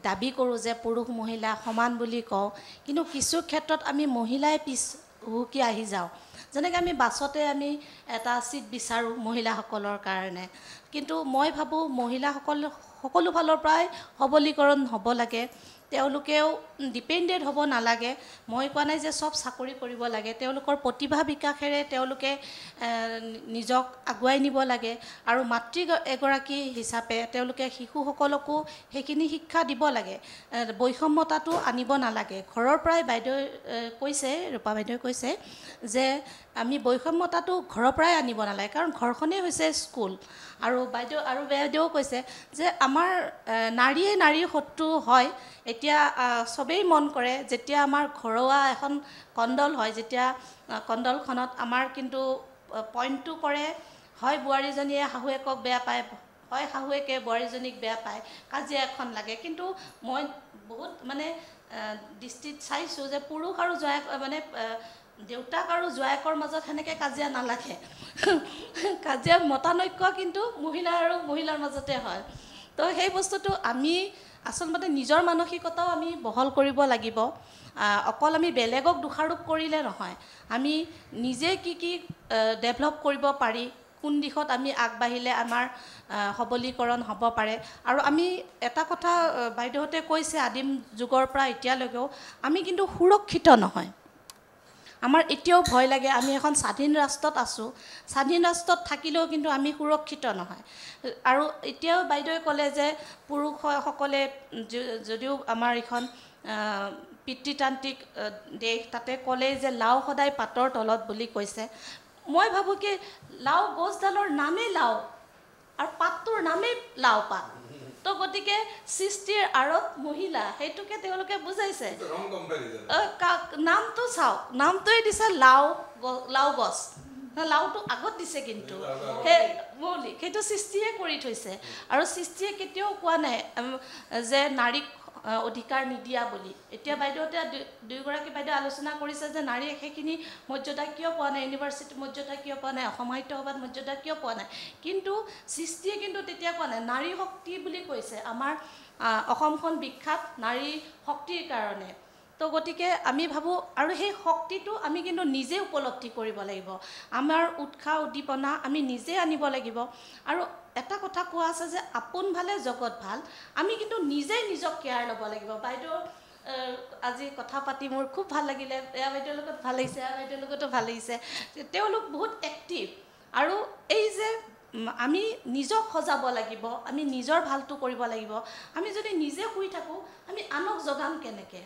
দাবী কৰোঁ যে পুৰুষ মহিলা সমান বুলি কওঁ, কিন্তু কিছু ক্ষেত্ৰত আমি মহিলাই পিছ হুকি আহি যাওঁ। যেনেকৈ আমি বাছতে আমি এটা ছিট বিচাৰোঁ মহিলাসকলৰ কাৰণে, কিন্তু মই ভাবোঁ মহিলাসকল সকলো ফালৰ পৰাই সবলীকৰণ হ'ব লাগে। তেওঁলোকেও ডিপেণ্ডেণ্ট হ'ব নালাগে। মই কোৱা নাই যে চব চাকৰি কৰিব লাগে, তেওঁলোকৰ প্ৰতিভা বিকাশেৰে তেওঁলোকে নিজক আগুৱাই নিব লাগে। আৰু মাতৃ এগৰাকী হিচাপে তেওঁলোকে শিশুসকলকো সেইখিনি শিক্ষা দিব লাগে। বৈষম্যতাটো আনিব নালাগে। ঘৰৰ পৰাই বাইদেৱে কৈছে, ৰূপা বাইদেৱে কৈছে যে আমি বৈষম্যতাটো ঘৰৰ পৰাই আনিব নালাগে, কাৰণ ঘৰখনেই হৈছে স্কুল। আৰু বাইদেউ কৈছে যে আমাৰ নাৰীৰ শত্ৰু হয়। এতিয়া চবেই মন কৰে যেতিয়া আমাৰ ঘৰুৱা এখন কণ্ডল হয়, যেতিয়া কণ্ডলখনত আমাৰ কিন্তু পইণ্টটো কৰে, হয় বোৱাৰীজনীয়ে শাহুৱেকক বেয়া পায়, হয় শাহুৱেকে বোৱাৰীজনীক বেয়া পায়, কাজিয়া এখন লাগে। কিন্তু মই বহুত দৃষ্টিত চাইছোঁ যে পুৰুষ আৰু জোৱাইক দেউতাক আৰু জোৱাইকৰ মাজত সেনেকৈ কাজিয়া নালাগে। কাজিয়া মতানৈক্য কিন্তু মহিলা আৰু মহিলাৰ মাজতে হয়। তো সেই বস্তুটো আমি আচলতে নিজৰ মানসিকতাও আমি বহল কৰিব লাগিব। অকল আমি বেলেগক দোষাৰোপ কৰিলে নহয়, আমি নিজে কি ডেভেলপ কৰিব পাৰি, কোন দিশত আমি আগবাঢ়িলে আমাৰ সবলীকৰণ হ'ব পাৰে। আৰু আমি এটা কথা বাইদেউহঁতে কৈছে, আদিম যুগৰ পৰা এতিয়ালৈকেও আমি কিন্তু সুৰক্ষিত নহয়। আমাৰ এতিয়াও ভয় লাগে। আমি এখন স্বাধীন ৰাষ্ট্ৰত আছোঁ, স্বাধীন ৰাষ্ট্ৰত থাকিলেও কিন্তু আমি সুৰক্ষিত নহয়। আৰু এতিয়াও বাইদেৱে ক'লে যে পুৰুষসকলে যদিও আমাৰ এইখন পিতৃতান্ত্ৰিক দেশ, তাতে ক'লে যে লাও সদায় পাতৰ তলত বুলি কৈছে। মই ভাবোঁ কি লাও গছডালৰ নামেই লাও আৰু পাতটোৰ নামেই লাও পাত। তো গতিকে সৃষ্টিৰ আঁৰত মহিলা, সেইটোকে তেওঁলোকে বুজাইছে। নামটো চাওক, নামটোৱে দিছে লাও গছ, লাওটো আগত দিছে, কিন্তু সেই মৌলিক সেইটো সৃষ্টিয়ে কৰি থৈছে। আৰু সৃষ্টিয়ে কেতিয়াও কোৱা নাই যে নাৰীক অধিকাৰ নিদিয়া বুলি। এতিয়া বাইদেউহঁতে দুয়োগৰাকী বাইদেউ আলোচনা কৰিছে যে নাৰীয়ে সেইখিনি মৰ্যাদা কিয় পোৱা নাই, ইউনিভাৰ্চিটিত মৰ্যাদা কিয় পোৱা নাই, অসম সাহিত্য সভাত মৰ্যাদা কিয় পোৱা নাই। কিন্তু সৃষ্টিয়ে কিন্তু তেতিয়া কোৱা নাই, নাৰী শক্তি বুলি কৈছে। আমাৰ অসমখন বিখ্যাত নাৰী শক্তিৰ কাৰণে। তো গতিকে আমি ভাবোঁ, আৰু সেই শক্তিটো আমি কিন্তু নিজে উপলব্ধি কৰিব লাগিব। আমাৰ উৎসাহ উদ্দীপনা আমি নিজে আনিব লাগিব। আৰু এটা কথা কোৱা আছে যে আপোন ভালে জগত ভাল। আমি কিন্তু নিজেই নিজক কেয়াৰ ল'ব লাগিব। বাইদেউ আজি কথা পাতি মোৰ খুব ভাল লাগিলে। এয়া বাইদেউৰ লগত ভাল লাগিছে, এয়া বাইদেউৰ লগতো ভাল লাগিছে। তেওঁলোক বহুত এক্টিভ। আৰু এই যে আমি নিজক সজাব লাগিব, আমি নিজৰ ভালটো কৰিব লাগিব। আমি যদি নিজে শুই থাকোঁ, আমি আনক জগাম কেনেকৈ?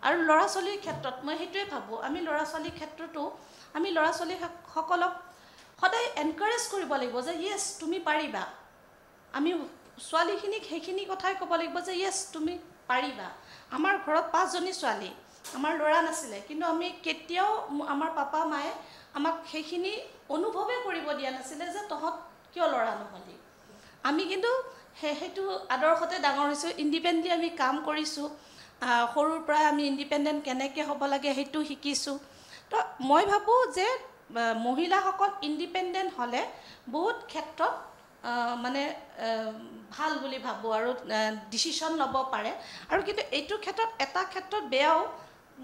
আৰু ল'ৰা ছোৱালীৰ ক্ষেত্ৰত মই সেইটোৱে ভাবোঁ, আমি ল'ৰা ছোৱালীৰ ক্ষেত্ৰতো আমি ল'ৰা ছোৱালীসকলক সদায় এনকাৰেজ কৰিব লাগিব যে য়েছ তুমি পাৰিবা। আমি ছোৱালীখিনিক সেইখিনি কথাই ক'ব লাগিব যে য়েছ তুমি পাৰিবা। আমাৰ ঘৰত 5জনী ছোৱালী, আমাৰ ল'ৰা নাছিলে, কিন্তু আমি কেতিয়াও আমাৰ পাপা মায়ে আমাক সেইখিনি অনুভৱে কৰিব দিয়া নাছিলে যে তহঁত কিয় ল'ৰা নহ'লি। আমি কিন্তু সেইটো আদৰ্শতে ডাঙৰ হৈছোঁ। ইণ্ডিপেণ্ডেণ্টলি আমি কাম কৰিছোঁ। সৰুৰ পৰাই আমি ইণ্ডিপেণ্ডেণ্ট কেনেকৈ হ'ব লাগে সেইটো শিকিছোঁ। তো মই ভাবোঁ যে মহিলাসকল ইণ্ডিপেণ্ডেণ্ট হ'লে বহুত ক্ষেত্ৰত ভাল বুলি ভাবোঁ, আৰু ডিচিশ্যন ল'ব পাৰে। আৰু কিন্তু এইটো ক্ষেত্ৰত এটা ক্ষেত্ৰত বেয়াও,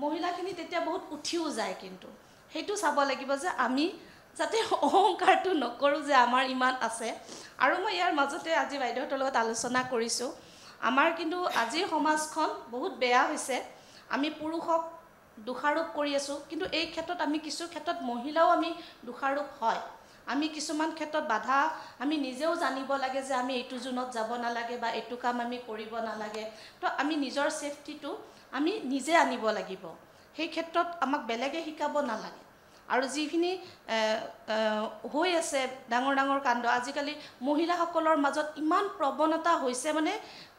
মহিলাখিনি তেতিয়া বহুত উঠিও যায়। কিন্তু সেইটো চাব লাগিব যে আমি যাতে অহংকাৰটো নকৰোঁ যে আমাৰ ইমান আছে। আৰু মই ইয়াৰ মাজতে আজি বাইদেউহঁতৰ লগত আলোচনা কৰিছোঁ, আমাৰ কিন্তু আজিৰ সমাজখন বহুত বেয়া হৈছে। আমি পুৰুষক দোষাৰোপ কৰি আছোঁ, কিন্তু এই ক্ষেত্ৰত আমি কিছু ক্ষেত্ৰত মহিলাও আমি দোষাৰোপ হয়। আমি কিছুমান ক্ষেত্ৰত বাধা আমি নিজেও জানিব লাগে যে আমি এইটো জোনত যাব নালাগে বা এইটো কাম আমি কৰিব নালাগে। তো আমি নিজৰ ছেফটিটো আমি নিজে আনিব লাগিব। সেই ক্ষেত্ৰত আমাক বেলেগে শিকাব নালাগে। আৰু যিখিনি হৈ আছে ডাঙৰ ডাঙৰ কাণ্ড, আজিকালি মহিলাসকলৰ মাজত ইমান প্ৰৱণতা হৈছে,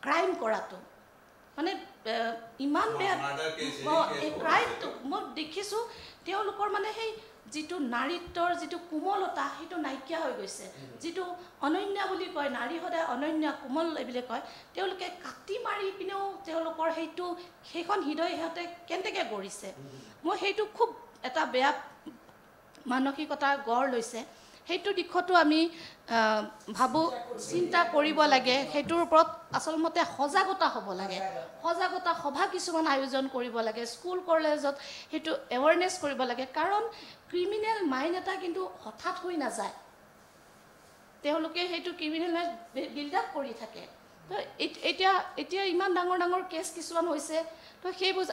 ক্ৰাইম কৰাটো ইমান বেয়া। এই ক্ৰাইমটো মই দেখিছোঁ, তেওঁলোকৰ সেই যিটো নাৰীত্বৰ যিটো কোমলতা সেইটো নাইকিয়া হৈ গৈছে। যিটো অনন্যা বুলি কয়, নাৰী সদায় অনন্যা কোমল বুলি কয়, তেওঁলোকে কাটি মাৰি পিনেও তেওঁলোকৰ সেইখন হৃদয় সিহঁতে কেনেকৈ গঢ়িছে। মই সেইটো খুব এটা বেয়া মানসিকতাৰ গঢ় লৈছে। সেইটো দিশতো আমি ভাবোঁ চিন্তা কৰিব লাগে। সেইটোৰ ওপৰত আচলমতে সজাগতা হ'ব লাগে, সজাগতা সভা কিছুমান আয়োজন কৰিব লাগে, স্কুল কলেজত সেইটো এৱাৰনেছ কৰিব লাগে। কাৰণ ক্ৰিমিনেল মাইণ্ড এটা কিন্তু হঠাৎ হৈ নাযায়, তেওঁলোকে সেইটো ক্ৰিমিনেল মাইণ্ড বিল্ড আপ কৰি থাকে। তো এতিয়া ইমান ডাঙৰ ডাঙৰ কেছ কিছুমান হৈছে। তো সেইবোৰ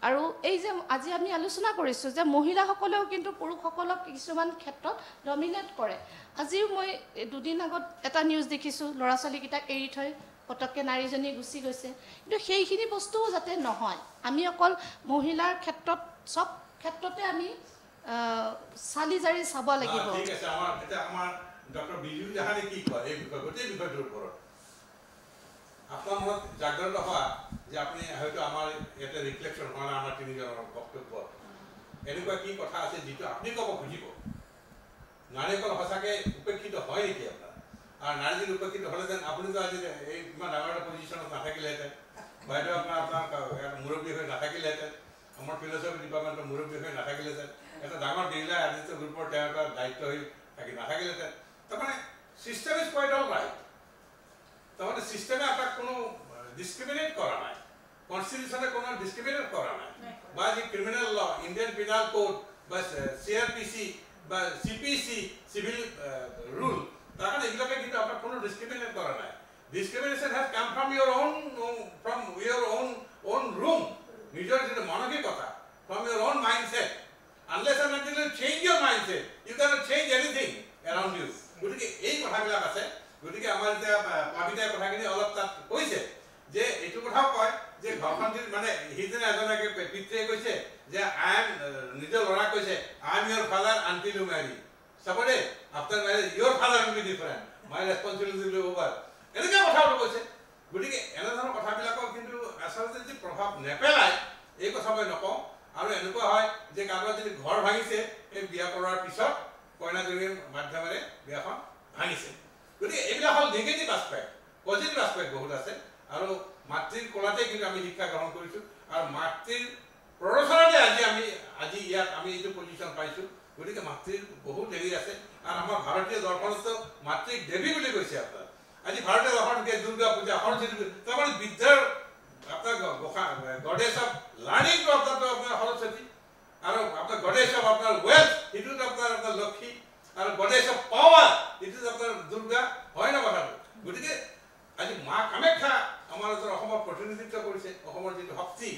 আৰু এই যে আজি আমি আলোচনা কৰিছোঁ যে মহিলাসকলেও কিন্তু পুৰুষসকলক কিছুমান ক্ষেত্ৰত ডমিনেট কৰে। আজিও মই দুদিন আগত এটা নিউজ দেখিছোঁ, ল'ৰা ছোৱালীকেইটাক এৰি থৈ পটককৈ নাৰীজনী গুচি গৈছে। কিন্তু সেইখিনি বস্তুও যাতে নহয়, আমি অকল মহিলাৰ ক্ষেত্ৰত চব ক্ষেত্ৰতে আমি চালি জাৰি চাব লাগিব। ঠিক আছে, আমাৰ ডক্টৰ বিজু জাহানে কি কয় এই গোটেই বিষয়টোৰ ওপৰত? আপনাৰ মনত জাগ্ৰত হওয়া যে আপনি হয়তো আমাৰ এটা ৰিফ্লেকশন হয় না আমাৰ তিনজনেৰ বক্তব্য এনেকুৱা কি কথা আছে যেটো আপনি কব খুঁজিব নারীসকল সঁচাকে উপেক্ষিত হয় নেকি আপনার? আর নারী যদি উপেক্ষিত হলে যেন আপনি তো আজি এই ইমান ডাঙৰ এটা পজিশনত নাথাকিলেহেঁতেন, বাইদেউ আপোনাৰ মুৰব্বী হৈ নাথাকিলেহেঁতেন, আমাৰ ফিলচফি ডিপাৰ্টমেণ্টৰ মুৰব্বী হৈ নাথাকিলেহেঁতেন, এটা ডাঙৰ দিলা আদিত্য গ্ৰুপৰ তেওঁ এটা দায়িত্ব হৈ নাথাকিলেহেঁতেন। তাৰমানে system is quiet all right. তাহলে সিস্টেমে আপনার কোনো ডিসক্রিমিনেট করা নাই, কনস্টিটিউশনে কোনো ডিসক্রিমিনেট করা নাই, বা যে criminal law, Indian penal code বা সিআরপিসি বা সিপিসি সিভিল রুল, তার এগুলোকে কিন্তু আপনার কোনো ডিসক্রিমিনেট করা নাই। Discrimination has come from your own room, নিজের যেটা মানসিকতা, from your own mindset. Unless and until you change your mindset, you cannot change anything around you. গতিকে এই কথাবিলাক আছে। গতিকে আমাৰ এতিয়া পাবিতাই কথাখিনি অলপ তাত কৈছে যে এইটো কথাও কয় যে ঘৰখন মানে সিজনে এজনকে পিতৃয়ে কৈছে যে আই এম, নিজৰ ল'ৰা কৈছে I am your father until you marry, চাবদে after marriage your father will be different, my responsibility will be over, এনেকুৱা কথাটো কৈছে। গতিকে এনেধৰণৰ কথাবিলাকৰ কিন্তু আচলতে যদি প্ৰভাৱ নেপেলায় এই কথা মই নকওঁ। আৰু এনেকুৱা হয় যে কাৰোবাৰ যদি ঘৰ ভাঙিছে এই বিয়া কৰাৰ পিছত কইনাজনীৰ মাধ্যমেৰে বিয়াখন ভাঙিছে। গতিকে এইবিলাক হ'ল নেগেটিভ আসপেক্ট, পজিটিভ আসপেক্ট বহুত আছে। আৰু মাতৃৰ কলাতে কিন্তু আমি শিক্ষা গ্ৰহণ কৰিছোঁ, আৰু মাতৃৰ প্ৰৰোচনাতে আজি ইয়াত আমি এইটো পজিশ্যন পাইছোঁ। গতিকে মাতৃৰ বহুত হেৰি আছে। আৰু আমাৰ ভাৰতীয় দৰ্শনতো মাতৃক দেৱী বুলি কৈছে আপোনাৰ। আজি ভাৰতীয় দৰ্শনকে দুৰ্গা পূজা, সৰস্বতী পূজা, তাৰমানে বিদ্যাৰ আপোনাৰ গডেছ অফ লাৰ্ণিংটো আপোনাৰ সৰস্বতী, আৰু আপোনাৰ গডেছ অফ আপোনাৰ ৱেলথ সেইটোতো আপোনাৰ লক্ষ্মী, আৰু গডেছ অফ পাৱাৰ এইটো আপোনাৰ দুৰ্গা, হয় না কথাটো? গতিকে আজি মা কামাখ্যা আমাৰ অসমৰ প্ৰতিনিধিত্ব কৰিছে, অসমৰ যিটো শক্তি,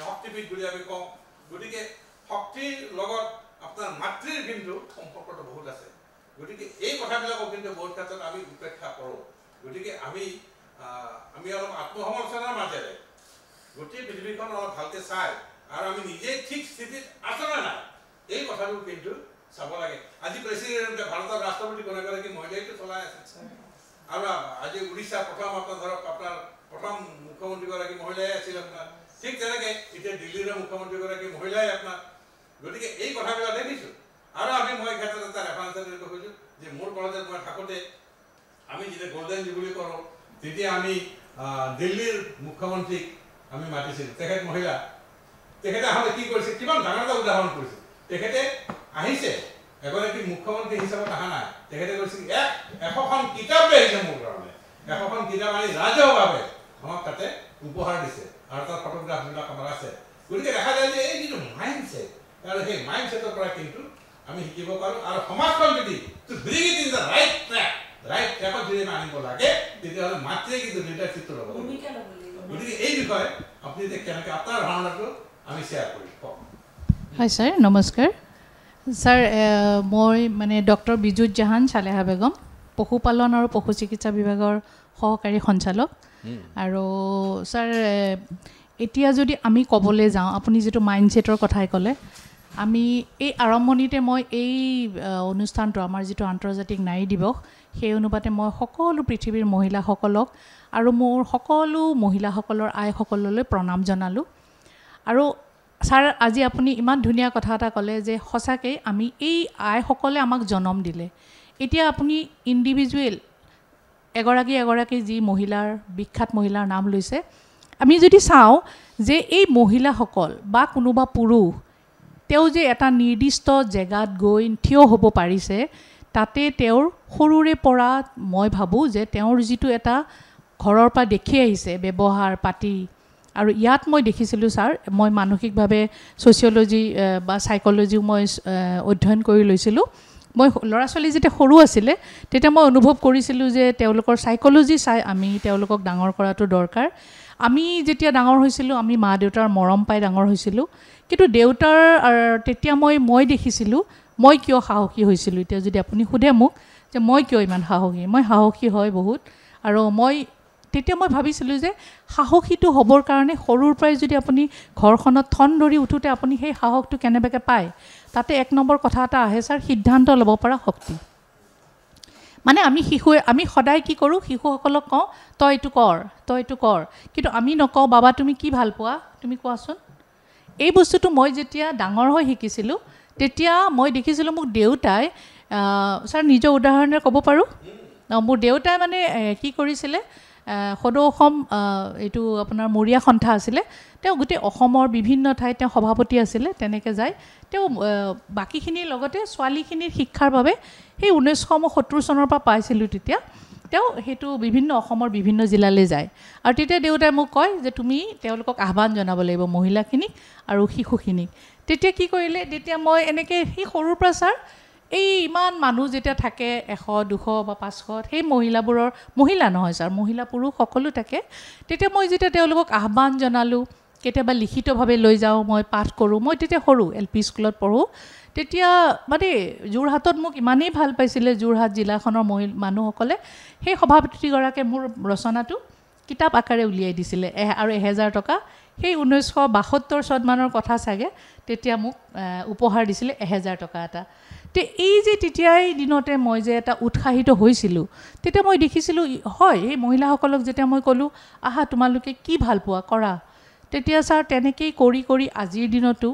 শক্তিপীঠ বুলি আমি কওঁ। গতিকে শক্তিৰ লগত আপোনাৰ মাতৃৰ কিন্তু সম্পৰ্কটো বহুত আছে। গতিকে এই কথাবিলাকক কিন্তু বহুত ক্ষেত্ৰত আমি উপেক্ষা কৰোঁ। গতিকে আমি অলপ আত্মসমালোচনাৰ মাজেৰে গোটেই পৃথিৱীখন অলপ ভালকৈ চাই আৰু আমি নিজেই ঠিক স্থিতিত আছোঁ নে নাই এই কথাটো কিন্তু চাব লাগে। আজি প্ৰেচিডেণ্টে ভাৰতৰ ৰাষ্ট্ৰপতি গৰাকী মহিলাইটো চলাই আছে, আৰু আজি উৰিষ্যাৰ প্ৰথম মুখ্যমন্ত্ৰীগৰাকী মহিলাই আছিল আপোনাৰ। ঠিক তেনেকৈ এতিয়া দিল্লীৰ মুখ্যমন্ত্ৰীগৰাকী মহিলাই আপোনাৰ। গতিকে এই কথাবিলাক দেখিছোঁ। আৰু মই ক্ষেত্ৰত এটা ৰেফাৰেঞ্চ দিব খুজিছোঁ যে মোৰ কলেজত মই থাকোঁতে আমি যেতিয়া গল্ডেন জুবলি কৰোঁ তেতিয়া আমি দিল্লীৰ মুখ্যমন্ত্ৰীক আমি মাতিছিলোঁ, তেখেত মহিলা। তেখেতে আহোঁতে কি কৰিছে, কিমান ডাঙৰ এটা উদাহৰণ কৰিছে। তেখেতে আহিছে এগৰাকী মুখ্যমন্ত্ৰী হিচাপত অহা নাই, তেখেতে কৈছিল 100খন কিতাপ লৈ আহিছে মোৰ কাৰণে, 100খন কিতাপ আনি ৰাজহুৱাভাৱে আমাক তাতে উপহাৰ দিছে, আৰু তাৰ ফটোগ্ৰাফবিলাক আমাৰ আছে। গতিকে দেখা যায় যে এই যিটো মাইণ্ডছেট, আৰু সেই মাইণ্ডছেটৰ পৰা কিন্তু আমি শিকিব পাৰোঁ। আৰু সমাজখন যদি bring it in the right ট্ৰেকত যদি আনিব লাগে তেতিয়াহ'লে মাতৃয়ে কিন্তু লিডাৰশ্বিপটো ল'ব লাগিব। গতিকে এই বিষয়ে আপুনি এতিয়া কেনেকৈ আপোনাৰ ধাৰণাটো আমি শ্বেয়াৰ কৰি কওক। হয় ছাৰ, নমস্কাৰ ছাৰ। মই মানে ডক্টৰ বিজুত জাহান চালেহা বেগম, পশুপালন আৰু পশু চিকিৎসা বিভাগৰ সহকাৰী সঞ্চালক। আৰু ছাৰ এতিয়া যদি আমি ক'বলৈ যাওঁ, আপুনি যিটো মাইণ্ডছেটৰ কথাই ক'লে, আমি এই আৰম্ভণিতে মই এই অনুষ্ঠানটো আমাৰ যিটো আন্তৰ্জাতিক নাৰী দিৱস, সেই অনুপাতে মই সকলো পৃথিৱীৰ মহিলাসকলক আৰু মোৰ সকলো মহিলাসকলৰ আইসকললৈ প্ৰণাম জনালোঁ। আৰু ছাৰ আজি আপুনি ইমান ধুনীয়া কথা এটা ক'লে যে সঁচাকৈ আমি এই আইসকলে আমাক জন্ম দিলে। এতিয়া আপুনি ইণ্ডিভিজুৱেল এগৰাকী যি মহিলাৰ বিখ্যাত মহিলাৰ নাম লৈছে, আমি যদি চাওঁ যে এই মহিলাসকল বা কোনোবা পুৰুষ তেওঁ যে এটা নিৰ্দিষ্ট জেগাত গৈ থিয় হ'ব পাৰিছে, তাতে তেওঁৰ সৰুৰে পৰা মই ভাবোঁ যে তেওঁৰ যিটো এটা ঘৰৰ পৰা দেখি আহিছে ব্যৱহাৰ পাতি আৰু ইয়াত মই দেখিছিলোঁ ছাৰ মই মানসিকভাৱে ছ'চিয়'লজি বা চাইক'লজিও মই অধ্যয়ন কৰি লৈছিলোঁ মই ল'ৰা ছোৱালী যেতিয়া সৰু আছিলে তেতিয়া মই অনুভৱ কৰিছিলোঁ যে তেওঁলোকৰ চাইক'লজি চাই আমি তেওঁলোকক ডাঙৰ কৰাটো দৰকাৰ আমি যেতিয়া ডাঙৰ হৈছিলোঁ আমি মা দেউতাৰ মৰম পাই ডাঙৰ হৈছিলোঁ কিন্তু দেউতাৰ তেতিয়া মই দেখিছিলোঁ মই কিয় সাহসী হৈছিলোঁ এতিয়া যদি আপুনি সোধে মোক যে মই কিয় ইমান সাহসী মই সাহসী হয় বহুত আৰু তেতিয়া মই ভাবিছিলোঁ যে সাহসীটো হ'বৰ কাৰণে সৰুৰ পৰাই যদি আপুনি ঘৰখনত থন ধৰি উঠোতে আপুনি সেই সাহসটো কেনেবাকৈ পায় তাতে 1 নম্বৰ কথা এটা আহে ছাৰ সিদ্ধান্ত ল'ব পৰা শক্তি মানে আমি সদায় কি কৰোঁ শিশুসকলক কওঁ তই এইটো কৰ কিন্তু আমি নকওঁ বাবা তুমি কি ভাল পোৱা তুমি কোৱাচোন এই বস্তুটো মই যেতিয়া ডাঙৰ হৈ শিকিছিলোঁ তেতিয়া মই দেখিছিলোঁ মোক দেউতাই ছাৰ নিজৰ উদাহৰণেৰে ক'ব পাৰোঁ মোৰ দেউতাই মানে কি কৰিছিলে সদৌ অসম এইটো আপোনাৰ মৰিয়া সন্থা আছিলে তেওঁ গোটেই অসমৰ বিভিন্ন ঠাইত তেওঁ সভাপতি আছিলে তেনেকৈ যায় তেওঁ বাকীখিনিৰ লগতে ছোৱালীখিনিৰ শিক্ষাৰ বাবে সেই 1970 চনৰ পৰা পাইছিলোঁ তেতিয়া তেওঁ সেইটো বিভিন্ন অসমৰ বিভিন্ন জিলালৈ যায় আৰু তেতিয়া দেউতাই মোক কয় যে তুমি তেওঁলোকক আহ্বান জনাব লাগিব মহিলাখিনিক আৰু শিশুখিনিক তেতিয়া কি কৰিলে তেতিয়া মই এনেকৈ সেই সৰুৰ পৰা ছাৰ এই ইমান মানুহ যেতিয়া থাকে 100 200 বা 500 সেই মহিলাবোৰৰ মহিলা নহয় ছাৰ মহিলা পুৰুষ সকলো থাকে তেতিয়া মই যেতিয়া তেওঁলোকক আহ্বান জনালোঁ কেতিয়াবা লিখিতভাৱে লৈ যাওঁ মই পাঠ কৰোঁ মই তেতিয়া সৰু LP স্কুলত পঢ়োঁ তেতিয়া মানে যোৰহাটত মোক ইমানেই ভাল পাইছিলে যোৰহাট জিলাখনৰ মানুহসকলে সেই সভাপতিগৰাকীয়ে মোৰ ৰচনাটো কিতাপ আকাৰে উলিয়াই দিছিলে আৰু 1000 টকা সেই 1972 চনমানৰ কথা চাগে তেতিয়া মোক উপহাৰ দিছিলে 1000 টকা এটা তে এই যে তেতিয়াই দিনতে মই যে এটা উৎসাহিত হৈছিলোঁ তেতিয়া মই দেখিছিলোঁ হয় এই মহিলাসকলক যেতিয়া মই ক'লোঁ আহা তোমালোকে কি ভাল পোৱা কৰা তেতিয়া ছাৰ তেনেকেই কৰি আজিৰ দিনতো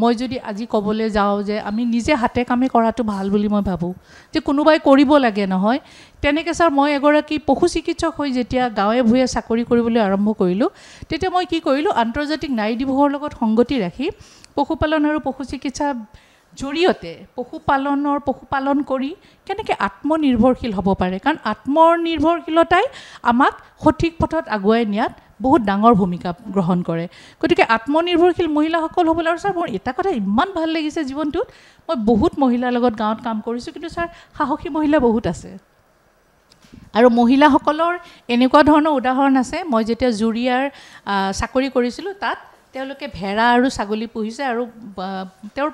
মই যদি আজি ক'বলৈ যাওঁ যে আমি নিজে হাতে কামে কৰাটো ভাল বুলি মই ভাবোঁ যে কোনোবাই কৰিব লাগে নহয় তেনেকৈ ছাৰ মই এগৰাকী পশু চিকিৎসক হৈ যেতিয়া গাঁৱে ভূঞে চাকৰি কৰিবলৈ আৰম্ভ কৰিলোঁ তেতিয়া মই কি কৰিলোঁ আন্তৰ্জাতিক নাৰী দিৱসৰ লগত সংগতি ৰাখি পশুপালন আৰু পশু চিকিৎসা জৰিয়তে পশুপালন কৰি কেনেকৈ আত্মনিৰ্ভৰশীল হ'ব পাৰে কাৰণ আত্মনিৰ্ভৰশীলতাই আমাক সঠিক পথত আগুৱাই নিয়াত বহুত ডাঙৰ ভূমিকা গ্ৰহণ কৰে গতিকে আত্মনিৰ্ভৰশীল মহিলাসকল হ'বলৈ আৰু ছাৰ মোৰ এটা কথা ইমান ভাল লাগিছে জীৱনটোত মই বহুত মহিলাৰ লগত গাঁৱত কাম কৰিছোঁ কিন্তু ছাৰ সাহসী মহিলা বহুত আছে আৰু মহিলাসকলৰ এনেকুৱা ধৰণৰ উদাহৰণ আছে মই যেতিয়া জুৰিয়াৰ চাকৰি কৰিছিলোঁ তাত তেওঁলোকে ভেড়া আৰু ছাগলী পুহিছে আৰু তেওঁৰ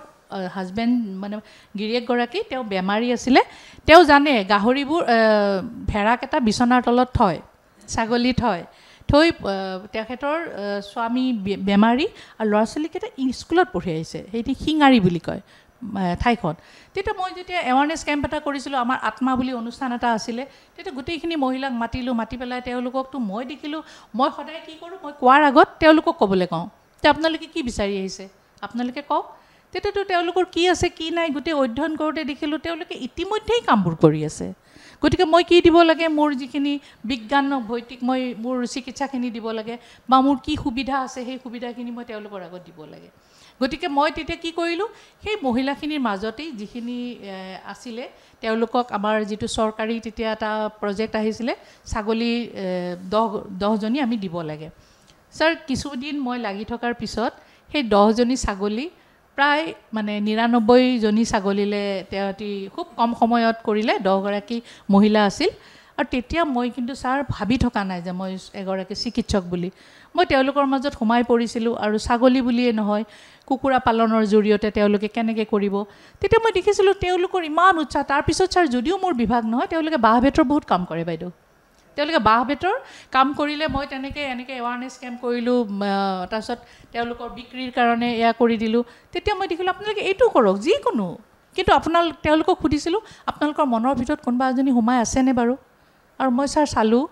হাজবেণ্ড মানে গিৰিয়েকগৰাকী তেওঁ বেমাৰী আছিলে তেওঁ জানে গাহৰিবোৰ ভেড়াকেইটা বিচনাৰ তলত থয় ছাগলী থৈ তেখেতৰ স্বামী বেমাৰী আৰু ল'ৰা ছোৱালীকেইটা স্কুলত পঢ়ি আহিছে সেইটো শিঙাৰী বুলি কয় ঠাইখন তেতিয়া মই যেতিয়া এৱাৰনেছ কেম্প এটা কৰিছিলোঁ আমাৰ আত্মা বুলি অনুষ্ঠান এটা আছিলে তেতিয়া গোটেইখিনি মহিলাক মাতি পেলাই তেওঁলোককতো মই দেখিলোঁ মই সদায় কি কৰোঁ মই কোৱাৰ আগত তেওঁলোকক ক'বলৈ কওঁ যে আপোনালোকে কি বিচাৰি আহিছে আপোনালোকে কওক তেতিয়াতো তেওঁলোকৰ কি আছে কি নাই গোটেই অধ্যয়ন কৰোঁতে দেখিলোঁ তেওঁলোকে ইতিমধ্যেই কামবোৰ কৰি আছে গতিকে মই কি দিব লাগে মোৰ যিখিনি বিজ্ঞান ভৌতিক মই মোৰ চিকিৎসাখিনি দিব লাগে বা মোৰ কি সুবিধা আছে সেই সুবিধাখিনি মই তেওঁলোকৰ আগত দিব লাগে গতিকে মই তেতিয়া কি কৰিলোঁ সেই মহিলাখিনিৰ মাজতেই যিখিনি আছিলে তেওঁলোকক আমাৰ যিটো চৰকাৰী তেতিয়া এটা প্ৰজেক্ট আহিছিলে ছাগলী 10জনী আমি দিব লাগে ছাৰ কিছুদিন মই লাগি থকাৰ পিছত সেই 10জনী ছাগলী প্ৰায় মানে 99জনী ছাগলীলৈ তেওঁতি খুব কম সময়ত কৰিলে 10গৰাকী মহিলা আছিল আৰু তেতিয়া মই কিন্তু ছাৰ ভাবি থকা নাই যে মই এগৰাকী চিকিৎসক বুলি মই তেওঁলোকৰ মাজত সোমাই পৰিছিলোঁ আৰু ছাগলী বুলিয়ে নহয় কুকুৰা পালনৰ জৰিয়তে তেওঁলোকে কেনেকৈ কৰিব তেতিয়া মই দেখিছিলোঁ তেওঁলোকৰ ইমান উৎসাহ তাৰপিছত ছাৰ যদিও মোৰ বিভাগ নহয় তেওঁলোকে বাঁহ বেতৰ বহুত কাম কৰে বাইদেউ তেওঁলোকে বাঁহ বেতৰ কাম কৰিলে মই এনেকৈ এৱাৰনেছ কেম্প কৰিলোঁ তাৰপিছত তেওঁলোকৰ বিক্ৰীৰ কাৰণে এয়া কৰি দিলোঁ তেতিয়া মই দেখিলোঁ আপোনালোকে এইটো কৰক যিকোনো কিন্তু তেওঁলোকক সুধিছিলোঁ আপোনালোকৰ মনৰ ভিতৰত কোনোবা এজনী সোমাই আছেনে বাৰু আৰু মই ছাৰ চালোঁ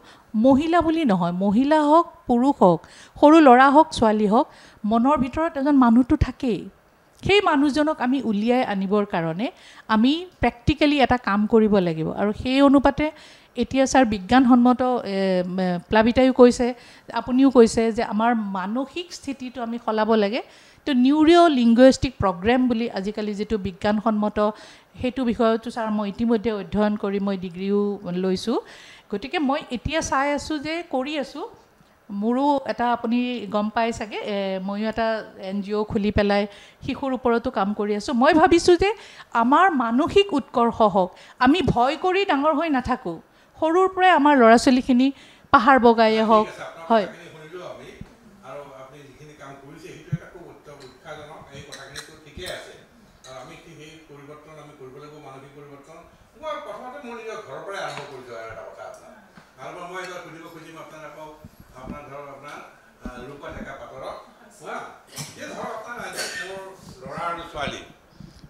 মহিলা বুলি নহয় মহিলা হওক পুৰুষ হওক সৰু ল'ৰা হওক ছোৱালী হওক মনৰ ভিতৰত এজন মানুহটো থাকেই সেই মানুহজনক আমি উলিয়াই আনিবৰ কাৰণে আমি প্ৰেক্টিকেলি এটা কাম কৰিব লাগিব আৰু সেই অনুপাতে এতিয়া ছাৰ বিজ্ঞানসন্মত প্লাবিতাইও কৈছে আপুনিও কৈছে যে আমাৰ মানসিক স্থিতিটো আমি সলাব লাগে তো নিউৰিঅ' লিংগুইষ্টিক প্ৰগ্ৰেম বুলি আজিকালি যিটো বিজ্ঞানসন্মত সেইটো বিষয়তো ছাৰ মই ইতিমধ্যে অধ্যয়ন কৰি মই ডিগ্ৰীও লৈছোঁ গতিকে মই এতিয়া চাই আছোঁ যে কৰি আছোঁ মোৰো এটা আপুনি গম পাই চাগে ময়ো এটা NGO খুলি পেলাই শিশুৰ ওপৰতো কাম কৰি আছোঁ মই ভাবিছোঁ যে আমাৰ মানসিক উৎকৰ্ষ হওক আমি ভয় কৰি ডাঙৰ হৈ নাথাকোঁ সৰুৰ পৰাই আমাৰ ল'ৰা ছোৱালীখিনি পাহাৰ বগায়ে হওক হয়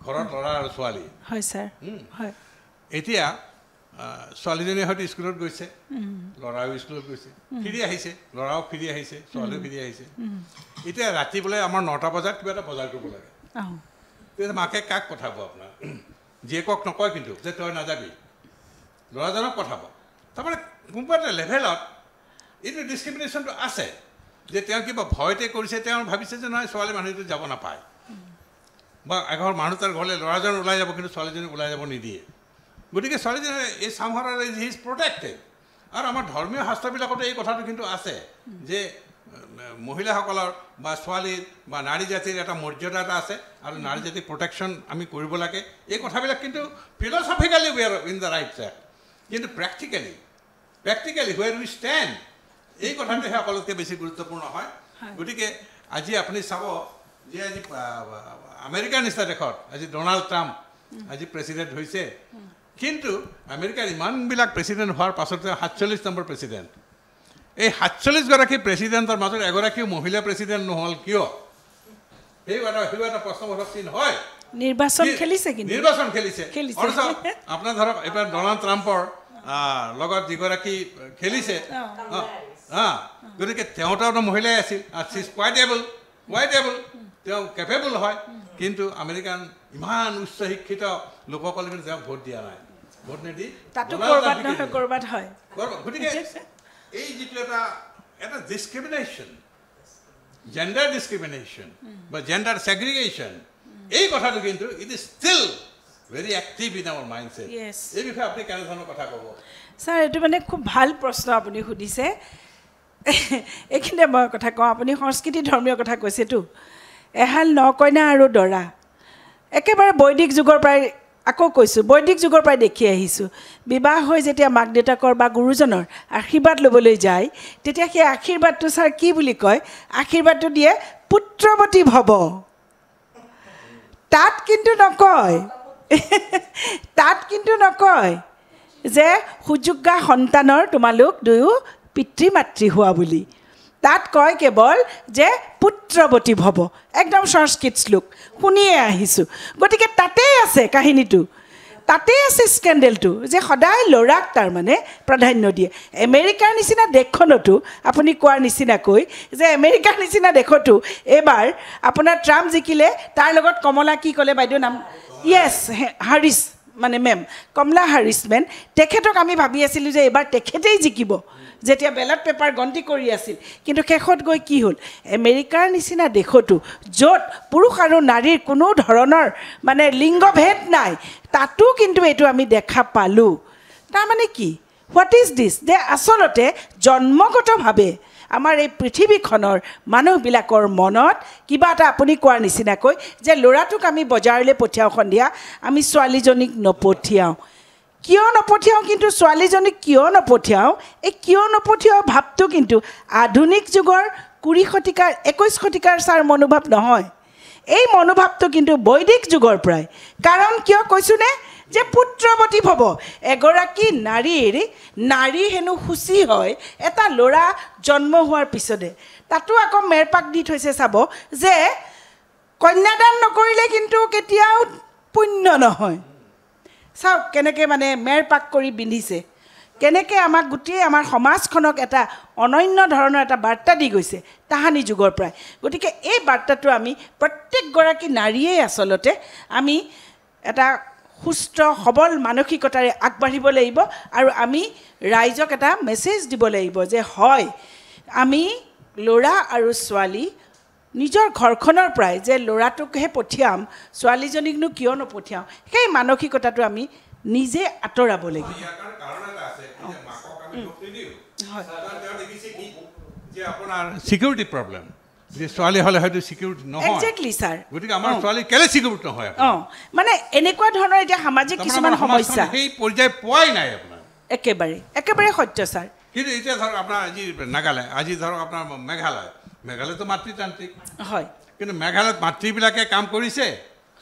ঘৰত ল'ৰা আৰু ছোৱালী হয় ছাৰ হয় এতিয়া ছোৱালীজনী হয়তো স্কুলত গৈছে ল'ৰাও স্কুলত গৈছে ফিৰি আহিছে ল'ৰাও ফিৰি আহিছে ছোৱালীও ফিৰি আহিছে এতিয়া ৰাতি বোলে আমাৰ 9টা বজাত কিবা এটা বজাৰ কৰিব লাগে তেতিয়া মাকে কাক পঠাব আপোনাৰ জীয়েকক নকয় কিন্তু যে তই নাযাবি ল'ৰাজনক পঠাব তাৰমানে কোনোবা এটা লেভেলত এইটো ডিছক্ৰিমিনেশ্যনটো আছে যে তেওঁ কিবা ভয়তে কৰিছে তেওঁ ভাবিছে যে নহয় ছোৱালী মানুহটো যাব নাপায় বা এঘৰ মানুহ তাৰ ঘৰলৈ ল'ৰাজন ওলাই যাব কিন্তু ছোৱালীজনী ওলাই যাব নিদিয়ে গতিকে ছোৱালীজনী এই চামহাৰা হি ইজ প্ৰটেক্টেড আৰু আমাৰ ধৰ্মীয় শাস্ত্ৰবিলাকতো এই কথাটো কিন্তু আছে যে মহিলাসকলৰ বা ছোৱালীৰ বা নাৰী জাতিৰ এটা মৰ্যাদা এটা আছে আৰু নাৰী জাতিক প্ৰটেকশ্যন আমি কৰিব লাগে এই কথাবিলাক কিন্তু philosophically we are in the right track কিন্তু প্ৰেক্টিকেলি হুৱেৰ উই ষ্টেণ্ড এই কথাটোহে সকলোতকৈ বেছি গুৰুত্বপূৰ্ণ হয় গতিকে আজি আপুনি চাব যে আজি আমেৰিকাৰ নিচিনা দেশত আজি ডনাল্ড ট্ৰাম্প আজি প্ৰেচিডেণ্ট হৈছে কিন্তু আমেৰিকাৰ ইমানবিলাক প্ৰেচিডেণ্ট হোৱাৰ পাছতে 47 নম্বৰ প্ৰেচিডেণ্ট এই 47গৰাকী প্ৰেচিডেণ্টৰ মাজত এগৰাকীও মহিলা প্ৰেচিডেণ্ট নহ'ল কিয় সেই এটা প্ৰশ্নবোধক চিন হয় নিৰ্বাচন খেলিছে আপোনাৰ ধৰক এবাৰ ডনাল্ড ট্ৰাম্পৰ লগত যিগৰাকী খেলিছে গতিকে তেওঁতো মহিলাই আছিল ছিজ কোৱাইট এবল তেওঁ কেপেবল হয় কিন্তু আমেৰিকান ইমান উচ্চ শিক্ষিত লোকসকলে কিন্তু তেওঁক ভোট দিয়া নাই ভোট নিদি গতিকে এই যিটো এটা ডিছক্ৰিমিনেশ্যন জেণ্ডাৰ ডিছক্ৰিমিনেশ্যন বা জেণ্ডাৰ ছেগ্ৰিগেশ্যন এই কথাটো কিন্তু it is still very active in our mindset এই বিষয়ে আপুনি কেনেধৰণৰ কথা ক'ব ছাৰ এইটো মানে খুব ভাল প্ৰশ্ন আপুনি সুধিছে এইখিনিতে মই কথা কওঁ আপুনি সংস্কৃতি ধৰ্মীয় কথা কৈছেতো এহাল নকইনা আৰু দৰা একেবাৰে বৈদিক যুগৰ পৰাই আকৌ কৈছোঁ বৈদিক যুগৰ পৰাই দেখি আহিছোঁ বিবাহ হৈ যেতিয়া মাক দেউতাকৰ বা গুৰুজনৰ আশীৰ্বাদ ল'বলৈ যায় তেতিয়া সেই আশীৰ্বাদটো ছাৰ কি বুলি কয় আশীৰ্বাদটো দিয়ে পুত্ৰৱতী ভৱ তাত কিন্তু নকয় যে সুযোগ্য সন্তানৰ তোমালোক দুয়ো পিতৃ মাতৃ হোৱা বুলি তাত কয় কেৱল যে পুত্ৰৱতী ভৱ একদম সংস্কৃত শ্লোক শুনিয়ে আহিছোঁ গতিকে তাতেই আছে কাহিনীটো তাতেই আছে স্কেণ্ডেলটো যে সদায় ল'ৰাক তাৰমানে প্ৰাধান্য দিয়ে আমেৰিকাৰ নিচিনা দেশখনতো আপুনি কোৱাৰ নিচিনাকৈ যে আমেৰিকাৰ নিচিনা দেশতো এইবাৰ আপোনাৰ ট্ৰাম্প জিকিলে তাৰ লগত কমলা কি ক'লে বাইদেউ নাম য়েছ হাৰিছ মানে মেম কমলা হাৰিছ মেম তেখেতক আমি ভাবি আছিলোঁ যে এইবাৰ তেখেতেই জিকিব যেতিয়া বেলট পেপাৰ গন্তি কৰি আছিল কিন্তু শেষত গৈ কি হ'ল আমেৰিকাৰ নিচিনা দেশতো য'ত পুৰুষ আৰু নাৰীৰ কোনো ধৰণৰ মানে লিংগভেদ নাই তাতো কিন্তু এইটো আমি দেখা পালোঁ তাৰমানে কি হোৱাট ইজ দিছ যে আচলতে জন্মগতভাৱে আমাৰ এই পৃথিৱীখনৰ মানুহবিলাকৰ মনত কিবা এটা আপুনি কোৱাৰ নিচিনাকৈ যে ল'ৰাটোক আমি বজাৰলৈ পঠিয়াওঁ সন্ধিয়া আমি ছোৱালীজনীক নপঠিয়াওঁ কিয় নপঠিয়াওঁ কিন্তু ছোৱালীজনীক কিয় নপঠিয়াওঁ ভাৱটো কিন্তু আধুনিক যুগৰ 20 শতিকাৰ 21 শতিকাৰ ছাৰ মনোভাৱ নহয় এই মনোভাৱটো কিন্তু বৈদিক যুগৰ পৰাই কাৰণ কিয় কৈছোঁনে যে পুত্ৰৱতী ভৱ এগৰাকী নাৰী হেনো সূচী হয় এটা ল'ৰা জন্ম হোৱাৰ পিছতে তাতো আকৌ মেৰপাক দি থৈছে চাব যে কন্যাদান নকৰিলে কিন্তু কেতিয়াও পুণ্য নহয় চাওক কেনেকৈ মানে মেৰপাক কৰি বিন্ধিছে কেনেকৈ আমাক গোটেই আমাৰ সমাজখনক এটা অনন্য ধৰণৰ এটা বাৰ্তা দি গৈছে তাহানি যুগৰ পৰাই গতিকে এই বাৰ্তাটো আমি প্ৰত্যেকগৰাকী নাৰীয়ে আচলতে আমি এটা সুস্থ সবল মানসিকতাৰে আগবাঢ়িব লাগিব আৰু আমি ৰাইজক এটা মেছেজ দিব লাগিব যে হয় আমি ল'ৰা আৰু ছোৱালী নিজৰ ঘৰখনৰ পৰাই যে ল'ৰাটোকহে পঠিয়াম ছোৱালীজনীকনো কিয় নপঠিয়াওঁ সেই মানসিকতাটো আমি নিজে আঁতৰাব লাগিব আপোনাৰ সিকিউৰিটি প্ৰব্লেম যে ছোৱালী হ'লে হয়তো সিকিউৰিটি নহয় একজেক্টলি ছাৰ গতিকে আমাৰ ছোৱালী কেলে সিকিউৰিটি নহয় মানে এনেকুৱা ধৰণৰ এতিয়া সামাজিক কিছুমান সমস্যা সেই পৰ্যায় পোৱাই নাই আপোনাৰ একেবাৰে সত্য ছাৰ কিন্তু এতিয়া ধৰক আপোনাৰ আজি নাগালেণ্ড আজি ধৰক আপোনাৰ মেঘালয়তো মাতৃতান্ত্ৰিক হয় কিন্তু মেঘালয়ত মাতৃবিলাকে কাম কৰিছে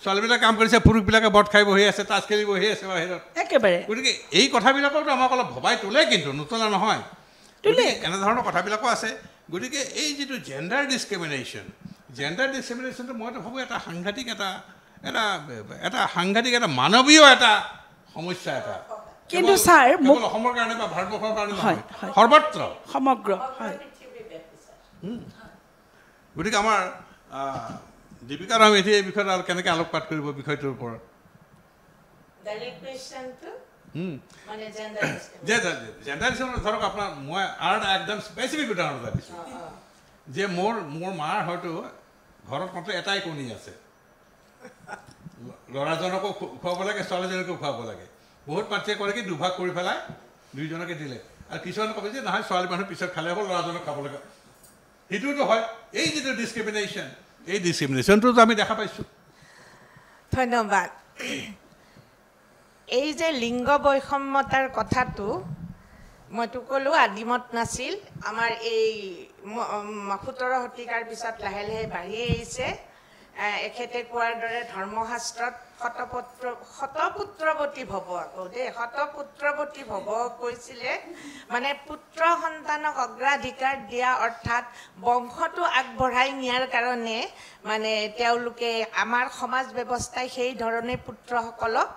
ছোৱালীবিলাকে কাম কৰিছে পুৰুষবিলাকে বট খাই বহি আছে তাচ খেলি বহি আছে বাহিৰত একেবাৰে গতিকে এই কথাবিলাকতো আমাক অলপ ভবাই তোলে কিন্তু নোতোলা নহয় এনেধৰণৰ কথাবিলাকো আছে গতিকে এই যিটো জেণ্ডাৰ ডিছক্ৰিমিনেশ্যনটো মইতো ভাবোঁ এটা সাংঘাতিক এটা মানৱীয় এটা সমস্যা এটা কিন্তু ছাৰ মোক অসমৰ কাৰণে বা ভাৰতবৰ্ষৰ কাৰণে নহয় সৰ্বত্ৰ সমগ্ৰ হয় গতিকে আমাৰ দীপিকা ৰামেধি এই বিষয়ত আৰু কেনেকৈ আলোকপাত কৰিব বিষয়টোৰ ওপৰত জেণ্ডাৰ ডিছক্ৰিমিনেশ্যন ধৰক আপোনাৰ মই আৰু একদম স্পেচিফিক উদাহৰণ এটা দিছোঁ যে মোৰ মাৰ হয়তো ঘৰত মাত্ৰ এটাই কণী আছে ল'ৰাজনকো খুৱাব লাগে ছোৱালীজনীকো খুৱাব লাগে বহুত মাতৃয়ে কৰে কি দুভাগ কৰি পেলাই দুইজনকে দিলে আৰু কিছুমানে ক'ব যে নহয় ছোৱালী মানুহ পিছত খালে হ'ব ল'ৰাজনক খাব লাগে সেইটোতো হয় এই যিটো ডিছক্ৰিমিনেশ্যন এই ডিছক্ৰিমিনেশ্যনটোতো আমি দেখা পাইছোঁ ধন্যবাদ এই যে লিংগ বৈষম্যতাৰ কথাটো মইতো ক'লোঁ আদিমত নাছিল আমাৰ এই 17 শতিকাৰ পিছত লাহে লাহে বাঢ়ি আহিছে এখেতে কোৱাৰ দৰে ধৰ্মশাস্ত্ৰত শতপুত্ৰৱতী ভৱ আকৌ দেই শতপুত্ৰৱতী ভৱ কৈছিলে মানে পুত্ৰ সন্তানক অগ্ৰাধিকাৰ দিয়া অৰ্থাৎ বংশটো আগবঢ়াই নিয়াৰ কাৰণে মানে তেওঁলোকে আমাৰ সমাজ ব্যৱস্থাই সেই ধৰণে পুত্ৰসকলক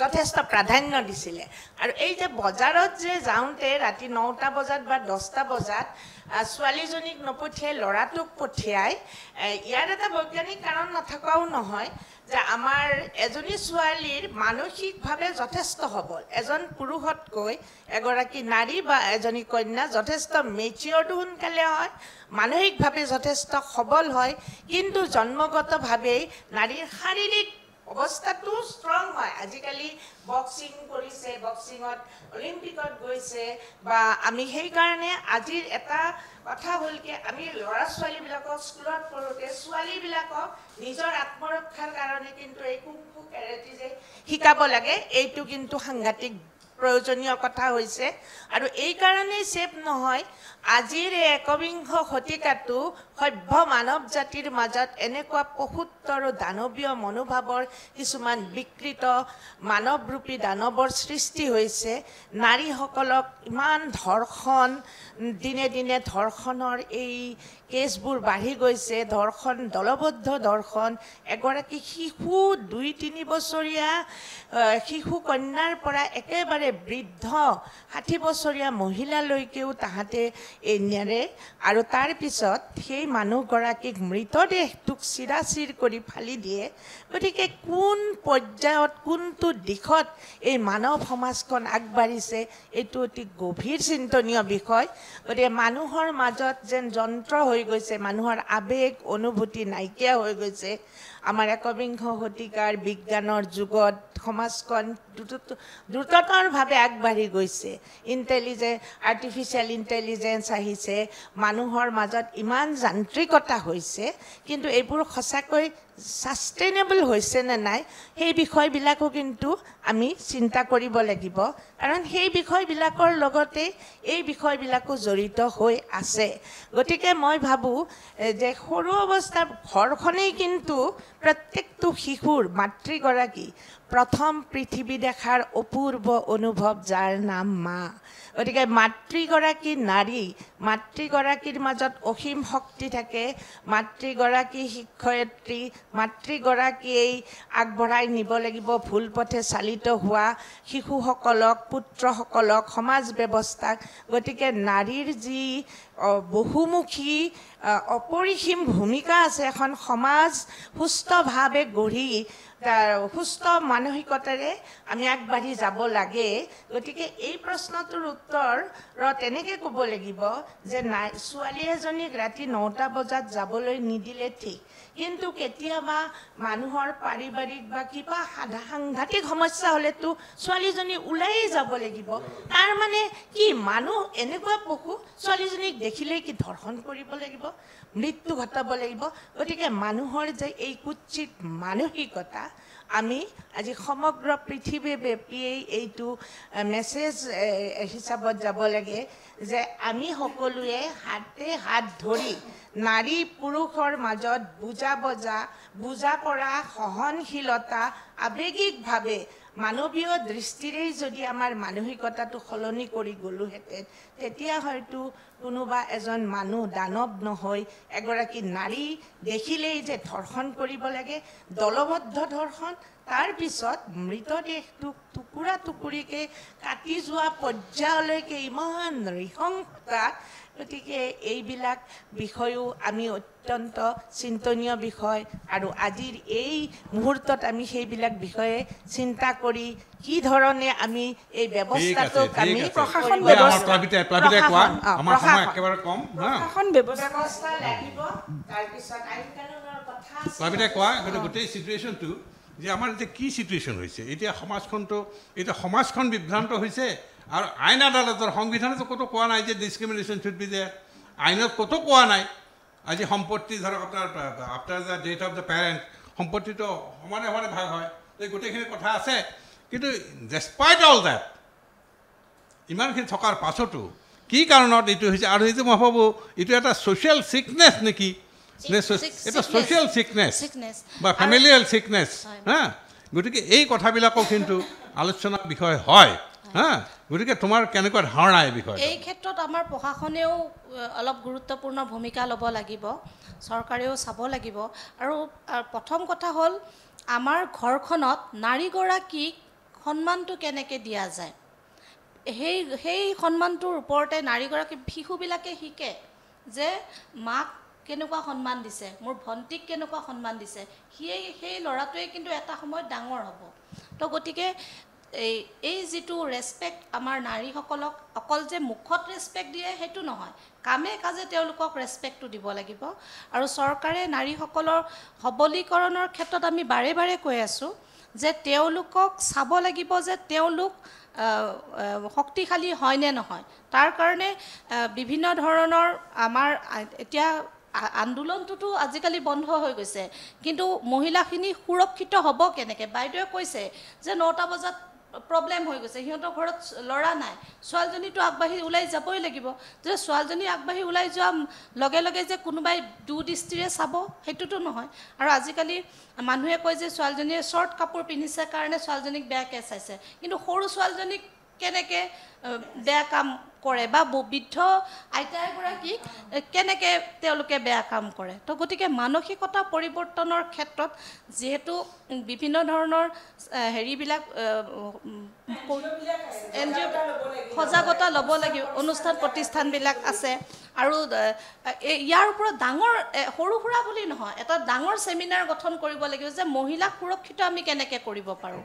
যথেষ্ট প্ৰাধান্য দিছিলে আৰু এই যে বজাৰত যে যাওঁতে ৰাতি 9টা বজাত বা 10টা বজাত ছোৱালীজনীক নপঠিয়াই ল'ৰাটোক পঠিয়াই ইয়াৰ এটা বৈজ্ঞানিক কাৰণ নথকাও নহয় যে আমাৰ এজনী ছোৱালীৰ মানসিকভাৱে যথেষ্ট সবল এজন পুৰুষতকৈ এগৰাকী নাৰী বা এজনী কন্যা যথেষ্ট মেচিয়ৰটো সোনকালে হয় মানসিকভাৱে যথেষ্ট সবল হয় কিন্তু জন্মগতভাৱেই নাৰীৰ শাৰীৰিক অৱস্থাটো ষ্ট্ৰং হয় আজিকালি বক্সিং কৰিছে বক্সিঙত অলিম্পিকত গৈছে বা আমি সেইকাৰণে আজিৰ এটা কথা হ'ল কি আমি ল'ৰা ছোৱালীবিলাকক স্কুলত পঢ়োঁতে ছোৱালীবিলাকক নিজৰ আত্মৰক্ষাৰ কাৰণে কিন্তু এই কুংফু কেৰাটে যে শিকাব লাগে এইটো কিন্তু সাংঘাতিক প্ৰয়োজনীয় কথা হৈছে আৰু এই কাৰণেই ছেফ নহয় আজিৰ একবিংশ শতিকাটো সভ্য মানৱ জাতিৰ মাজত এনেকুৱা পশুত্ব আৰু দানৱীয় মনোভাৱৰ কিছুমান বিকৃত মানৱৰূপী দানৱৰ সৃষ্টি হৈছে নাৰীসকলক ইমান ধৰ্ষণ দিনে দিনে ধৰ্ষণৰ এই কেছবোৰ বাঢ়ি গৈছে ধৰ্ষণ দলবদ্ধ ধৰ্ষণ এগৰাকী শিশু 2-3 বছৰীয়া শিশু কন্যাৰ পৰা একেবাৰে বৃদ্ধ 60 বছৰীয়া মহিলালৈকেও তাহাঁতে নেৰে আৰু তাৰ পিছত সেই মানুহগৰাকীক মৃতদেহটোক চিৰাচিৰ কৰি ফালি দিয়ে গতিকে কোন পৰ্যায়ত কোনটো দিশত এই মানৱ সমাজখন আগবাঢ়িছে এইটো অতি গভীৰ চিন্তনীয় বিষয় গতিকে মানুহৰ মাজত যেন যন্ত্ৰ হৈ গৈছে মানুহৰ আবেগ অনুভূতি নাইকিয়া হৈ গৈছে আমাৰ একবিংশ শতিকাৰ বিজ্ঞানৰ যুগত সমাজখন দ্ৰুততৰভাৱে আগবাঢ়ি গৈছে আৰ্টিফিচিয়েল ইণ্টেলিজেঞ্চ আহিছে মানুহৰ মাজত ইমান যান্ত্ৰিকতা হৈছে কিন্তু এইবোৰ সঁচাকৈ সাষ্টেইনেবল হৈছে নে নাই সেই বিষয়বিলাকো কিন্তু আমি চিন্তা কৰিব লাগিব কাৰণ সেই বিষয়বিলাকৰ লগতে এই বিষয়বিলাকো জড়িত হৈ আছে গতিকে মই ভাবোঁ যে সৰু অৱস্থাৰ ঘৰখনেই কিন্তু প্ৰত্যেকটো শিশুৰ মাতৃগৰাকী প্ৰথম পৃথিৱী দেখাৰ অপূৰ্ব অনুভৱ যাৰ নাম মা গতিকে মাতৃগৰাকী নাৰী মাতৃগৰাকীৰ মাজত অসীম শক্তি থাকে মাতৃগৰাকী শিক্ষয়িত্ৰী মাতৃগৰাকীয়েই আগবঢ়াই নিব লাগিব ভুল পথে চালিত হোৱা শিশুসকলক পুত্ৰসকলক সমাজ ব্যৱস্থাক গতিকে নাৰীৰ যি বহুমুখী অপৰিসীম ভূমিকা আছে এখন সমাজ সুস্থভাৱে গঢ়ি সুস্থ মানসিকতাৰে আমি আগবাঢ়ি যাব লাগে গতিকে এই প্ৰশ্নটোৰ উত্তৰত এনেকৈ ক'ব লাগিব যে ছোৱালী এজনীক ৰাতি 9টা বজাত যাবলৈ নিদিলে ঠিক কিন্তু কেতিয়াবা মানুহৰ পাৰিবাৰিক বা কিবা সাংঘাতিক সমস্যা হ'লেতো ছোৱালীজনী ওলাই যাব লাগিব তাৰ মানে কি মানুহ এনেকুৱা পশু ছোৱালীজনীক দেখিলেই কি ধৰ্ষণ কৰিব লাগিব মৃত্যু ঘটাব লাগিব গতিকে মানুহৰ যে এই কুৎসিত মানসিকতা আমি আজি সমগ্ৰ পৃথিৱীব্যাপীয়ে এইটো মেছেজ হিচাপত যাব লাগে যে আমি সকলোৱে হাতে হাত ধৰি নাৰী পুৰুষৰ মাজত বুজা পৰা সহনশীলতা আৱেগিকভাৱে মানৱীয় দৃষ্টিৰেই যদি আমাৰ মানসিকতাটো সলনি কৰি গ'লোহেঁতেন তেতিয়া হয়তো কোনোবা এজন মানুহ দানৱ নহয় এগৰাকী নাৰী দেখিলেই যে ধৰ্ষণ কৰিব লাগে দলবদ্ধ ধৰ্ষণ তাৰ পিছত মৃতদেহটো টুকুৰা টুকুৰিকৈ কাটি যোৱা পৰ্যায়লৈকে ইমান নৃশংসতা গতিকে এইবিলাক বিষয়ো আমি অত্যন্ত চিন্তনীয় বিষয় আৰু আজিৰ এই মুহূৰ্তত আমি সেইবিলাক বিষয়ে চিন্তা কৰি কি ধৰণে আমি এই ব্যৱস্থাটোক আমি প্ৰশাসন ব্যৱস্থা লাগিব তাৰপিছত আইন কানুনৰ কথা গোটেই চিটুৱেশ্যনটো যে আমাৰ এতিয়া কি চিটুৱেশ্যন হৈছে এতিয়া সমাজখন বিভ্ৰান্ত হৈছে আৰু আইন আদালতৰ সংবিধানতো ক'তো কোৱা নাই যে ডিছক্ৰিমিনেশ্যন শুড বি দেয়াৰ আইনত ক'তো কোৱা নাই আজি সম্পত্তি ধৰক আপোনাৰ after the death of the parent সম্পত্তিটো সমানে সমানে ভাগ হয় এই গোটেইখিনি কথা আছে কিন্তু ডেছপাইট অল দেট ইমানখিনি থকাৰ পাছতো কি কাৰণত এইটো হৈছে আৰু এইটো মই ভাবোঁ এইটো এটা ছ'চিয়েল ছিকনেছ নেকি এটা ছ'চিয়েল ছিকনেছ বা ফেমিলিয়েল ছিকনেছ হা গতিকে এই কথাবিলাকো কিন্তু আলোচনাৰ বিষয় হয় হা গতিকে তোমাৰ কেনেকুৱা ধাৰণা এই বিষয়ে এই ক্ষেত্ৰত আমাৰ প্ৰশাসনেও অলপ গুৰুত্বপূৰ্ণ ভূমিকা ল'ব লাগিব চৰকাৰেও চাব লাগিব আৰু প্ৰথম কথা হ'ল আমাৰ ঘৰখনত নাৰীগৰাকীক সন্মানটো কেনেকৈ দিয়া যায় সেই সন্মানটোৰ ওপৰতে নাৰীগৰাকী শিশুবিলাকে শিকে যে মাক কেনেকুৱা সন্মান দিছে মোৰ ভণ্টিক কেনেকুৱা সন্মান দিছে সেই ল'ৰাটোৱে কিন্তু এটা সময়ত ডাঙৰ হ'ব তো গতিকে এই যিটো ৰেছপেক্ট আমাৰ নাৰীসকলক অকল যে মুখত ৰেছপেক্ট দিয়ে সেইটো নহয় কামে কাজে তেওঁলোকক ৰেছপেক্টটো দিব লাগিব আৰু চৰকাৰে নাৰীসকলৰ সবলীকৰণৰ ক্ষেত্ৰত আমি বাৰে বাৰে কৈ আছোঁ যে তেওঁলোকক চাব লাগিব যে তেওঁলোক শক্তিশালী হয় নে নহয় তাৰ কাৰণে বিভিন্ন ধৰণৰ আমাৰ এতিয়া আন্দোলনটোতো আজিকালি বন্ধ হৈ গৈছে কিন্তু মহিলাখিনি সুৰক্ষিত হ'ব কেনেকৈ বাইদেৱে কৈছে যে 9টা বজাত প্ৰব্লেম হৈ গৈছে সিহঁতৰ ঘৰত ল'ৰা নাই ছোৱালীজনীটো আগবাঢ়ি ওলাই যাবই লাগিব যে ছোৱালীজনী আগবাঢ়ি ওলাই যোৱা লগে লগে যে কোনোবাই দুদৃষ্টিৰে চাব সেইটোতো নহয় আৰু আজিকালি মানুহে কয় যে ছোৱালীজনীয়ে শ্বৰ্ট কাপোৰ পিন্ধিছে কাৰণে ছোৱালীজনীক বেয়াকৈ চাইছে কিন্তু সৰু ছোৱালীজনীক কেনেকৈ বেয়া কাম কৰে বা বৃদ্ধ আইতা এগৰাকীক কেনেকৈ তেওঁলোকে বেয়া কাম কৰে তো গতিকে মানসিকতা পৰিৱৰ্তনৰ ক্ষেত্ৰত যিহেতু বিভিন্ন ধৰণৰ হেৰিবিলাক NGO সজাগতা ল'ব লাগিব অনুষ্ঠান প্ৰতিষ্ঠানবিলাক আছে আৰু ইয়াৰ ওপৰত ডাঙৰ সৰু সুৰা বুলি নহয় এটা ডাঙৰ ছেমিনাৰ গঠন কৰিব লাগিব যে মহিলাক সুৰক্ষিত আমি কেনেকৈ কৰিব পাৰোঁ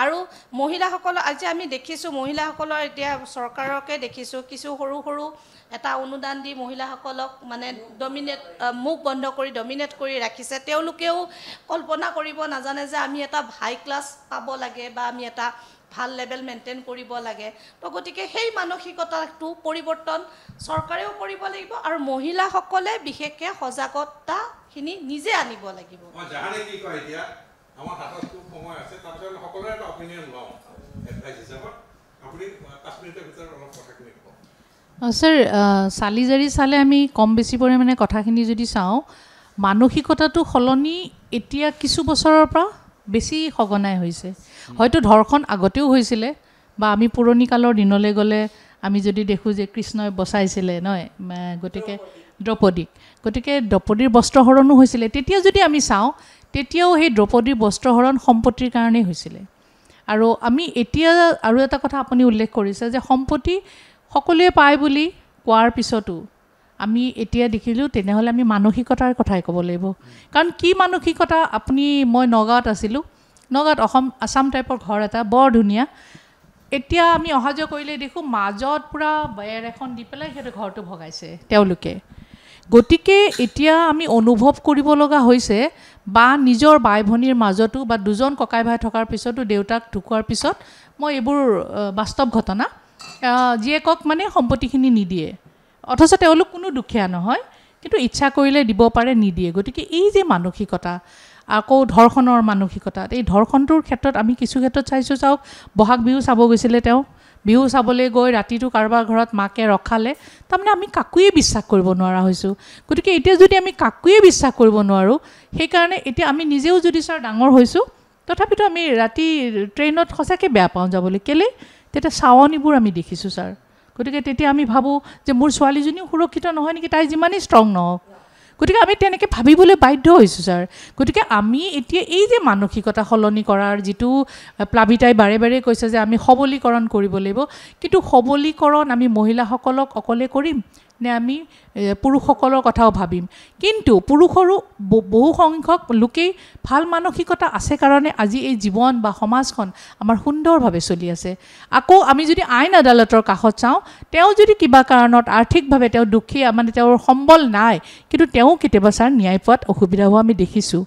আৰু মহিলাসকল আজি আমি দেখিছোঁ মহিলাসকলৰ এতিয়া চৰকাৰকে দেখিছোঁ কিছু সৰু সৰু এটা অনুদান দি মহিলাসকলক মানে মুখ বন্ধ কৰি ডমিনেট কৰি ৰাখিছে তেওঁলোকেও কল্পনা কৰিব নাজানে যে আমি এটা হাই ক্লাছ পাব লাগে বা আমি এটা ভাল লেভেল মেইনটেইন কৰিব লাগে তো গতিকে সেই মানসিকতাটো পৰিৱৰ্তন চৰকাৰেও কৰিব লাগিব আৰু মহিলাসকলে বিশেষকৈ সজাগতাখিনি নিজে আনিব লাগিব আমাৰ হাতত খুব সময় আছে তাৰপিছত সকলোৰে এটা অপিনিয়ন লওঁ এডভাইচ হিচাপত আপুনি 5 মিনিটৰ ভিতৰত অলপ কথাখিনি ক'ব স্যাৰ চালি জাৰি চালে আমি কম বেছি পৰিমাণে কথাখিনি যদি চাওঁ মানসিকতাটো সলনি এতিয়া কিছু বছৰৰ পৰা বেছি সঘনাই হৈছে হয়তো ধৰ্ষণ আগতেও হৈছিলে বা আমি পুৰণি কালৰ দিনলৈ গ'লে আমি যদি দেখোঁ যে কৃষ্ণই বচাইছিলে নহয় গতিকে দ্ৰৌপদীৰ বস্ত্ৰহৰণো হৈছিলে তেতিয়া যদি আমি চাওঁ তেতিয়াও সেই দ্ৰৌপদীৰ বস্ত্ৰহৰণ সম্পত্তিৰ কাৰণেই হৈছিলে আৰু আমি এতিয়া আৰু এটা কথা আপুনি উল্লেখ কৰিছে যে সম্পত্তি সকলোৱে পায় বুলি কোৱাৰ পিছতো আমি এতিয়া দেখিলোঁ তেনেহ'লে আমি মানসিকতাৰ কথাই ক'ব লাগিব কাৰণ কি মানসিকতা আপুনি মই নগাঁৱত আছিলোঁ নগাঁৱত আসাম টাইপৰ ঘৰ এটা বৰ ধুনীয়া এতিয়া আমি অহা যোৱা কৰিলে দেখোঁ মাজত পূৰা বেৰ এখন দি পেলাই সিহঁতে ঘৰটো ভগাইছে তেওঁলোকে গতিকে এতিয়া আমি অনুভৱ কৰিব লগা হৈছে বা নিজৰ বাই ভনীৰ মাজতো বা দুজন ককাই ভাই থকাৰ পিছতো দেউতাক ঢুকোৱাৰ পিছত মই এইবোৰ বাস্তৱ ঘটনা জীয়েকক মানে সম্পত্তিখিনি নিদিয়ে অথচ তেওঁলোক কোনো দুখীয়া নহয় কিন্তু ইচ্ছা কৰিলে দিব পাৰে নিদিয়ে গতিকে এই যে মানসিকতা আকৌ ধৰ্ষণৰ মানসিকতা এই ধৰ্ষণটোৰ ক্ষেত্ৰত আমি কিছু ক্ষেত্ৰত চাইছোঁ চাওক বহাগ বিহু চাব গৈছিলে তেওঁ বিহু চাবলৈ গৈ ৰাতিটো কাৰোবাৰ ঘৰত মাকে ৰখালে তাৰমানে আমি কাকোৱে বিশ্বাস কৰিব নোৱাৰা হৈছোঁ গতিকে এতিয়া যদি আমি কাকোৱে বিশ্বাস কৰিব নোৱাৰোঁ সেইকাৰণে এতিয়া আমি নিজেও যদি ছাৰ ডাঙৰ হৈছোঁ তথাপিতো আমি ৰাতি ট্ৰেইনত সঁচাকৈ বেয়া পাওঁ যাবলৈ কেলৈ তেতিয়া চাৱনিবোৰ আমি দেখিছোঁ ছাৰ গতিকে তেতিয়া আমি ভাবোঁ যে মোৰ ছোৱালীজনীও সুৰক্ষিত নহয় নেকি তাই যিমানেই ষ্ট্ৰং নহওক গতিকে আমি তেনেকৈ ভাবিবলৈ বাধ্য হৈছোঁ ছাৰ গতিকে আমি এতিয়া এই যে মানসিকতা সলনি কৰাৰ যিটো প্লাবিতাই বাৰে বাৰে কৈছে যে আমি সবলীকৰণ কৰিব লাগিব কিন্তু সবলীকৰণ আমি মহিলাসকলক অকলে কৰিম নে আমি পুৰুষসকলৰ কথাও ভাবিম কিন্তু পুৰুষৰো বহু সংখ্যক লোকেই ভাল মানসিকতা আছে কাৰণে আজি এই জীৱন বা সমাজখন আমাৰ সুন্দৰভাৱে চলি আছে আকৌ আমি যদি আইন আদালতৰ কাষত চাওঁ তেওঁ যদি কিবা কাৰণত আৰ্থিকভাৱে তেওঁ দুখীয়া মানে তেওঁৰ সম্বল নাই কিন্তু তেওঁ কেতিয়াবা ছাৰ ন্যায় পোৱাত অসুবিধা হোৱা আমি দেখিছোঁ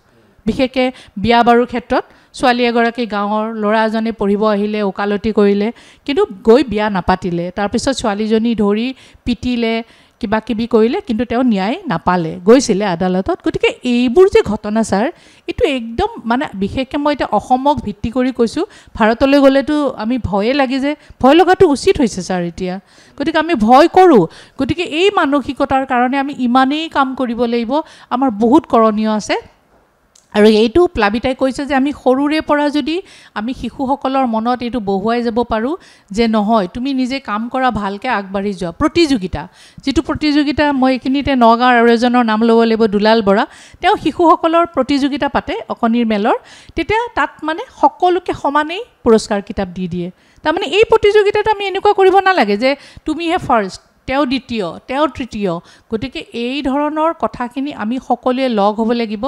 বিশেষকৈ বিয়া বাৰুৰ ক্ষেত্ৰত ছোৱালী এগৰাকী গাঁৱৰ ল'ৰা এজনে পঢ়িব আহিলে ওকালতি কৰিলে কিন্তু গৈ বিয়া নাপাতিলে তাৰপিছত ছোৱালীজনী ধৰি পিটিলে কিবা কিবি কৰিলে কিন্তু তেওঁ ন্যায় নাপালে গৈছিলে আদালতত গতিকে এইবোৰ যে ঘটনা ছাৰ এইটো একদম মানে বিশেষকৈ মই এতিয়া অসমক ভিত্তি কৰি কৈছোঁ ভাৰতলৈ গ'লেতো আমি ভয়ে লাগে যে ভয় লগাটো উচিত হৈছে ছাৰ এতিয়া গতিকে আমি ভয় কৰোঁ গতিকে এই মানসিকতাৰ কাৰণে আমি ইমানেই কাম কৰিব লাগিব আমাৰ বহুত কৰণীয় আছে আৰু এইটো প্লাবিতাই কৈছে যে আমি সৰুৰে পৰা যদি আমি শিশুসকলৰ মনত এইটো বহুৱাই যাব পাৰোঁ যে নহয় তুমি নিজে কাম কৰা ভালকৈ আগবাঢ়ি যোৱা প্ৰতিযোগিতা যিটো প্ৰতিযোগিতা মই এইখিনিতে নগাঁৱৰ আৰু এজনৰ নাম ল'ব লাগিব দুলাল বৰা তেওঁ শিশুসকলৰ প্ৰতিযোগিতা পাতে অকণিৰ মেলৰ তেতিয়া তাত মানে সকলোকে সমানেই পুৰস্কাৰ কিতাপ দি দিয়ে তাৰমানে এই প্ৰতিযোগিতাটো আমি এনেকুৱা কৰিব নালাগে যে তুমিহে ফাৰ্ষ্ট তেওঁ দ্বিতীয় তেওঁ তৃতীয় গতিকে এই ধৰণৰ কথাখিনি আমি সকলোৱে লগ হ'ব লাগিব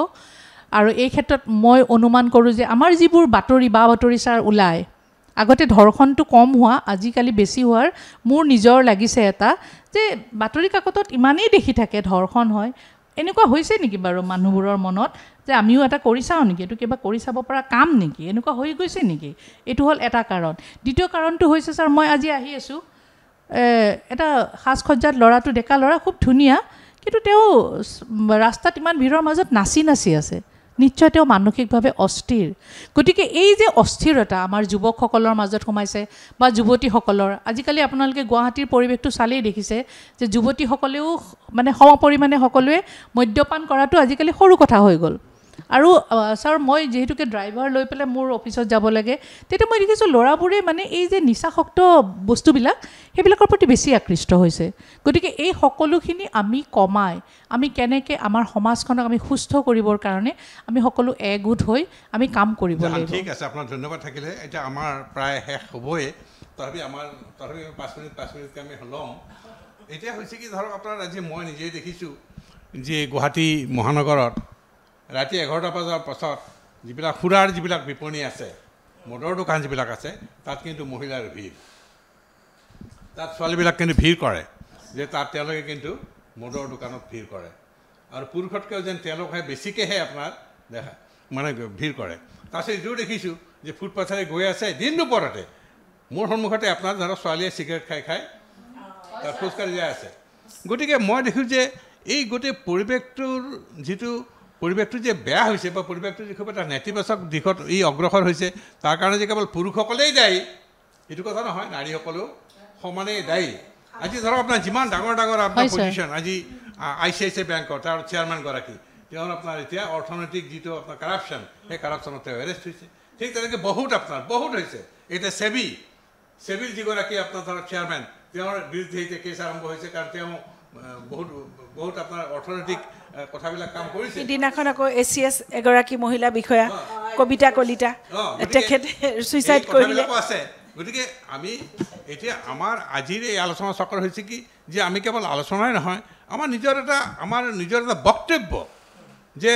আৰু এই ক্ষেত্ৰত মই অনুমান কৰোঁ যে আমাৰ যিবোৰ বাতৰি বা বাতৰি ছাৰ ওলায় আগতে ধৰ্ষণটো কম হোৱা আজিকালি বেছি হোৱাৰ মোৰ নিজৰ লাগিছে এটা যে বাতৰি কাকতত ইমানেই দেখি থাকে ধৰ্ষণ হয় এনেকুৱা হৈছে নেকি বাৰু মানুহবোৰৰ মনত যে আমিও এটা কৰি চাওঁ নেকি এইটো কিবা কৰি চাব পৰা কাম নেকি এনেকুৱা হৈ গৈছে নেকি এইটো হ'ল এটা কাৰণ দ্বিতীয় কাৰণটো হৈছে ছাৰ মই আজি আহি আছোঁ এটা সাজ সজ্জাত ল'ৰাটো ডেকা ল'ৰা খুব ধুনীয়া কিন্তু তেওঁ ৰাস্তাত ইমান ভিৰৰ মাজত নাচি আছে নিশ্চয় তেওঁ মানসিকভাৱে অস্থিৰ গতিকে এই যে অস্থিৰতা আমাৰ যুৱকসকলৰ মাজত সোমাইছে বা যুৱতীসকলৰ আজিকালি আপোনালোকে গুৱাহাটীৰ পৰিৱেশটো চালেই দেখিছে যে যুৱতীসকলেও মানে সমপৰিমাণে সকলোৱে মদ্যপান কৰাটো আজিকালি সৰু কথা হৈ গ'ল আৰু ছাৰ মই যিহেতুকে ড্ৰাইভাৰ লৈ পেলাই মোৰ অফিচত যাব লাগে তেতিয়া মই দেখিছোঁ ল'ৰাবোৰে মানে এই যে নিচাসক্ত বস্তুবিলাক সেইবিলাকৰ প্ৰতি বেছি আকৃষ্ট হৈছে গতিকে এই সকলোখিনি আমি কমাই আমি কেনেকৈ আমাৰ সমাজখনক আমি সুস্থ কৰিবৰ কাৰণে আমি সকলো একগোট হৈ আমি কাম কৰিব লাগিব ঠিক আছে আপোনাৰ ধন্যবাদ থাকিলে এতিয়া আমাৰ প্ৰায় শেষ হ'বই তথাপি 5 মিনিটকৈ আমি ল'ম এতিয়া হৈছে কি ধৰক আপোনাৰ আজি মই নিজেই দেখিছোঁ যে গুৱাহাটী মহানগৰত ৰাতি 11টা বজাৰ পাছত যিবিলাক সুৰাৰ যিবিলাক বিপণী আছে মদৰ দোকান যিবিলাক আছে তাত কিন্তু মহিলাৰ ভিৰ তাত ছোৱালীবিলাক কিন্তু ভিৰ কৰে যে তাত তেওঁলোকে কিন্তু মদৰ দোকানত ভিৰ কৰে আৰু পুৰুষতকৈও যেন তেওঁলোকে বেছিকৈহে আপোনাৰ দেখা মানে ভিৰ কৰে তাৰপিছত এইটোও দেখিছোঁ যে ফুটপাথেৰে গৈ আছে দিন দুপৰতে মোৰ সন্মুখতে আপোনাৰ ধৰক ছোৱালীয়ে চিগাৰেট খাই তাত খোজকাঢ়ি যাই আছে গতিকে মই দেখিছোঁ যে এই গোটেই পৰিৱেশটো যে বেয়া হৈছে বা পৰিৱেশটো যি খুব এটা নেতিবাচক দিশত এই অগ্ৰসৰ হৈছে তাৰ কাৰণে যে কেৱল পুৰুষসকলেই দায়ী এইটো কথা নহয় নাৰীসকলেও সমানেই দায়ী আজি ধৰক আপোনাৰ যিমান ডাঙৰ আপোনাৰ পজিশ্যন আজি ICICI বেংকৰ তাৰ চেয়াৰমেনগৰাকী তেওঁৰ আপোনাৰ এতিয়া অৰ্থনৈতিক যিটো আপোনাৰ কাৰাপশ্যন সেই কাৰাপশ্যনত তেওঁ এৰেষ্ট হৈছে ঠিক তেনেকৈ বহুত হৈছে এতিয়া চেবিৰ যিগৰাকী আপোনাৰ ধৰক চেয়াৰমেন তেওঁৰ বিৰুদ্ধে এতিয়া কেছ আৰম্ভ হৈছে কাৰণ তেওঁ বহুত আপোনাৰ অৰ্থনৈতিক কথাবিলাক কাম কৰিছে সিদিনাখন আকৌ ACS এগৰাকী মহিলা বিষয়া কবিতা কলিতা তেখেতে ছুইচাইড কৰিলে আছে গতিকে আমি এতিয়া আমাৰ আজিৰ এই আলোচনা চক্ৰ হৈছে কি যে আমি কেৱল আলোচনাই নহয় আমাৰ নিজৰ এটা বক্তব্য যে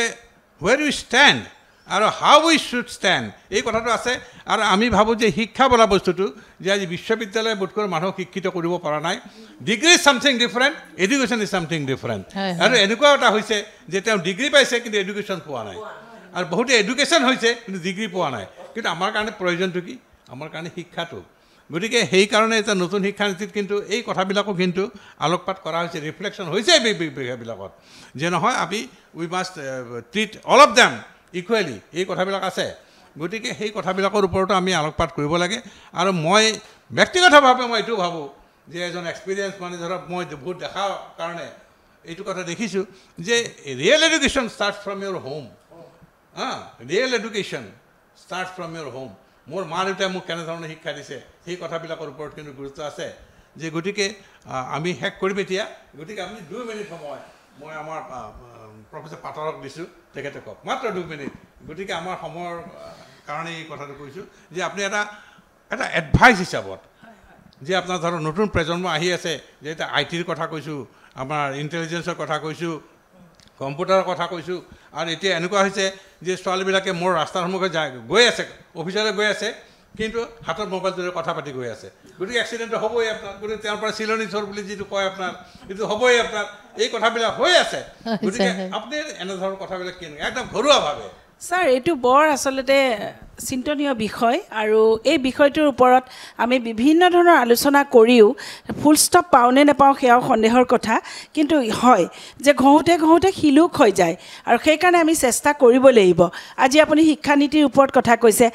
ৱেৰ ইউ ষ্টেণ্ড আৰু হাউ উই শুড ষ্টেণ্ড এই কথাটো আছে আৰু আমি ভাবোঁ যে শিক্ষা বোলা বস্তুটো যে আজি বিশ্ববিদ্যালয়ে বোধকৰো মানুহক শিক্ষিত কৰিব পৰা নাই degree is something different education is something different আৰু এনেকুৱা এটা হৈছে যে তেওঁ ডিগ্ৰী পাইছে কিন্তু এডুকেশ্যন পোৱা নাই আৰু বহুতে এডুকেশ্যন হৈছে কিন্তু ডিগ্ৰী পোৱা নাই কিন্তু আমাৰ কাৰণে প্ৰয়োজনটো কি আমাৰ কাৰণে শিক্ষাটো গতিকে সেইকাৰণে এটা নতুন শিক্ষানীতিত কিন্তু এই কথাবিলাকো কিন্তু আলোকপাত কৰা হৈছে ৰিফ্লেকশ্যন হৈছে এই বিষয়বিলাকত যে নহয় আমি we must treat all of them equally এই কথাবিলাক আছে গতিকে সেই কথাবিলাকৰ ওপৰতো আমি আলোকপাত কৰিব লাগে আৰু মই ব্যক্তিগতভাৱে মই এইটো ভাবোঁ যে এজন এক্সপিৰিয়েঞ্চ মানে ধৰক মই বহুত দেখাৰ কাৰণে এইটো কথা দেখিছোঁ যে real education start from your home real education start from your home মোৰ মা দেউতাই মোক কেনেধৰণে শিক্ষা দিছে সেই কথাবিলাকৰ ওপৰত কিন্তু গুৰুত্ব আছে যে গতিকে আমি শেষ কৰিম এতিয়া গতিকে আপুনি 2 মিনিট সময় মই আমাৰ প্ৰফেচৰ পাটৰক দিছোঁ তেখেতে কওক মাত্ৰ 2 মিনিট গতিকে আমাৰ সময়ৰ কাৰণে এই কথাটো কৈছোঁ যে আপুনি এটা এডভাইচ হিচাপত যে আপোনাৰ ধৰক নতুন প্ৰজন্ম আহি আছে যে এতিয়া IT-ৰ কথা কৈছোঁ আমাৰ ইণ্টেলিজেঞ্চৰ কথা কৈছোঁ কম্পিউটাৰৰ কথা কৈছোঁ আৰু এতিয়া এনেকুৱা হৈছে যে ছোৱালীবিলাকে মোৰ ৰাস্তাৰ সন্মুখে গৈ আছে অফিচলৈ গৈ আছে কিন্তু হাতত মোবাইলটোৰে কথা পাতি গৈ আছে গতিকে এক্সিডেণ্টটো হ'বই আপোনাৰ গতিকে তেওঁৰ পৰা চিলনি চোৰ বুলি যিটো কয় আপোনাৰ সেইটো হ'বই আপোনাৰ এই কথাবিলাক হৈ আছে গতিকে আপুনি এনেধৰণৰ কথাবিলাক কেনেকৈ একদম ঘৰুৱাভাৱে ছাৰ এইটো বৰ আচলতে চিন্তনীয় বিষয় আৰু এই বিষয়টোৰ ওপৰত আমি বিভিন্ন ধৰণৰ আলোচনা কৰিও ফুল ষ্টপ পাওঁনে নাপাওঁ সেয়াও সন্দেহৰ কথা কিন্তু হয় যে ঘঁহোতে শিলুক হৈ যায় আৰু সেইকাৰণে আমি চেষ্টা কৰিব লাগিব আজি আপুনি শিক্ষানীতিৰ ওপৰত কথা কৈছে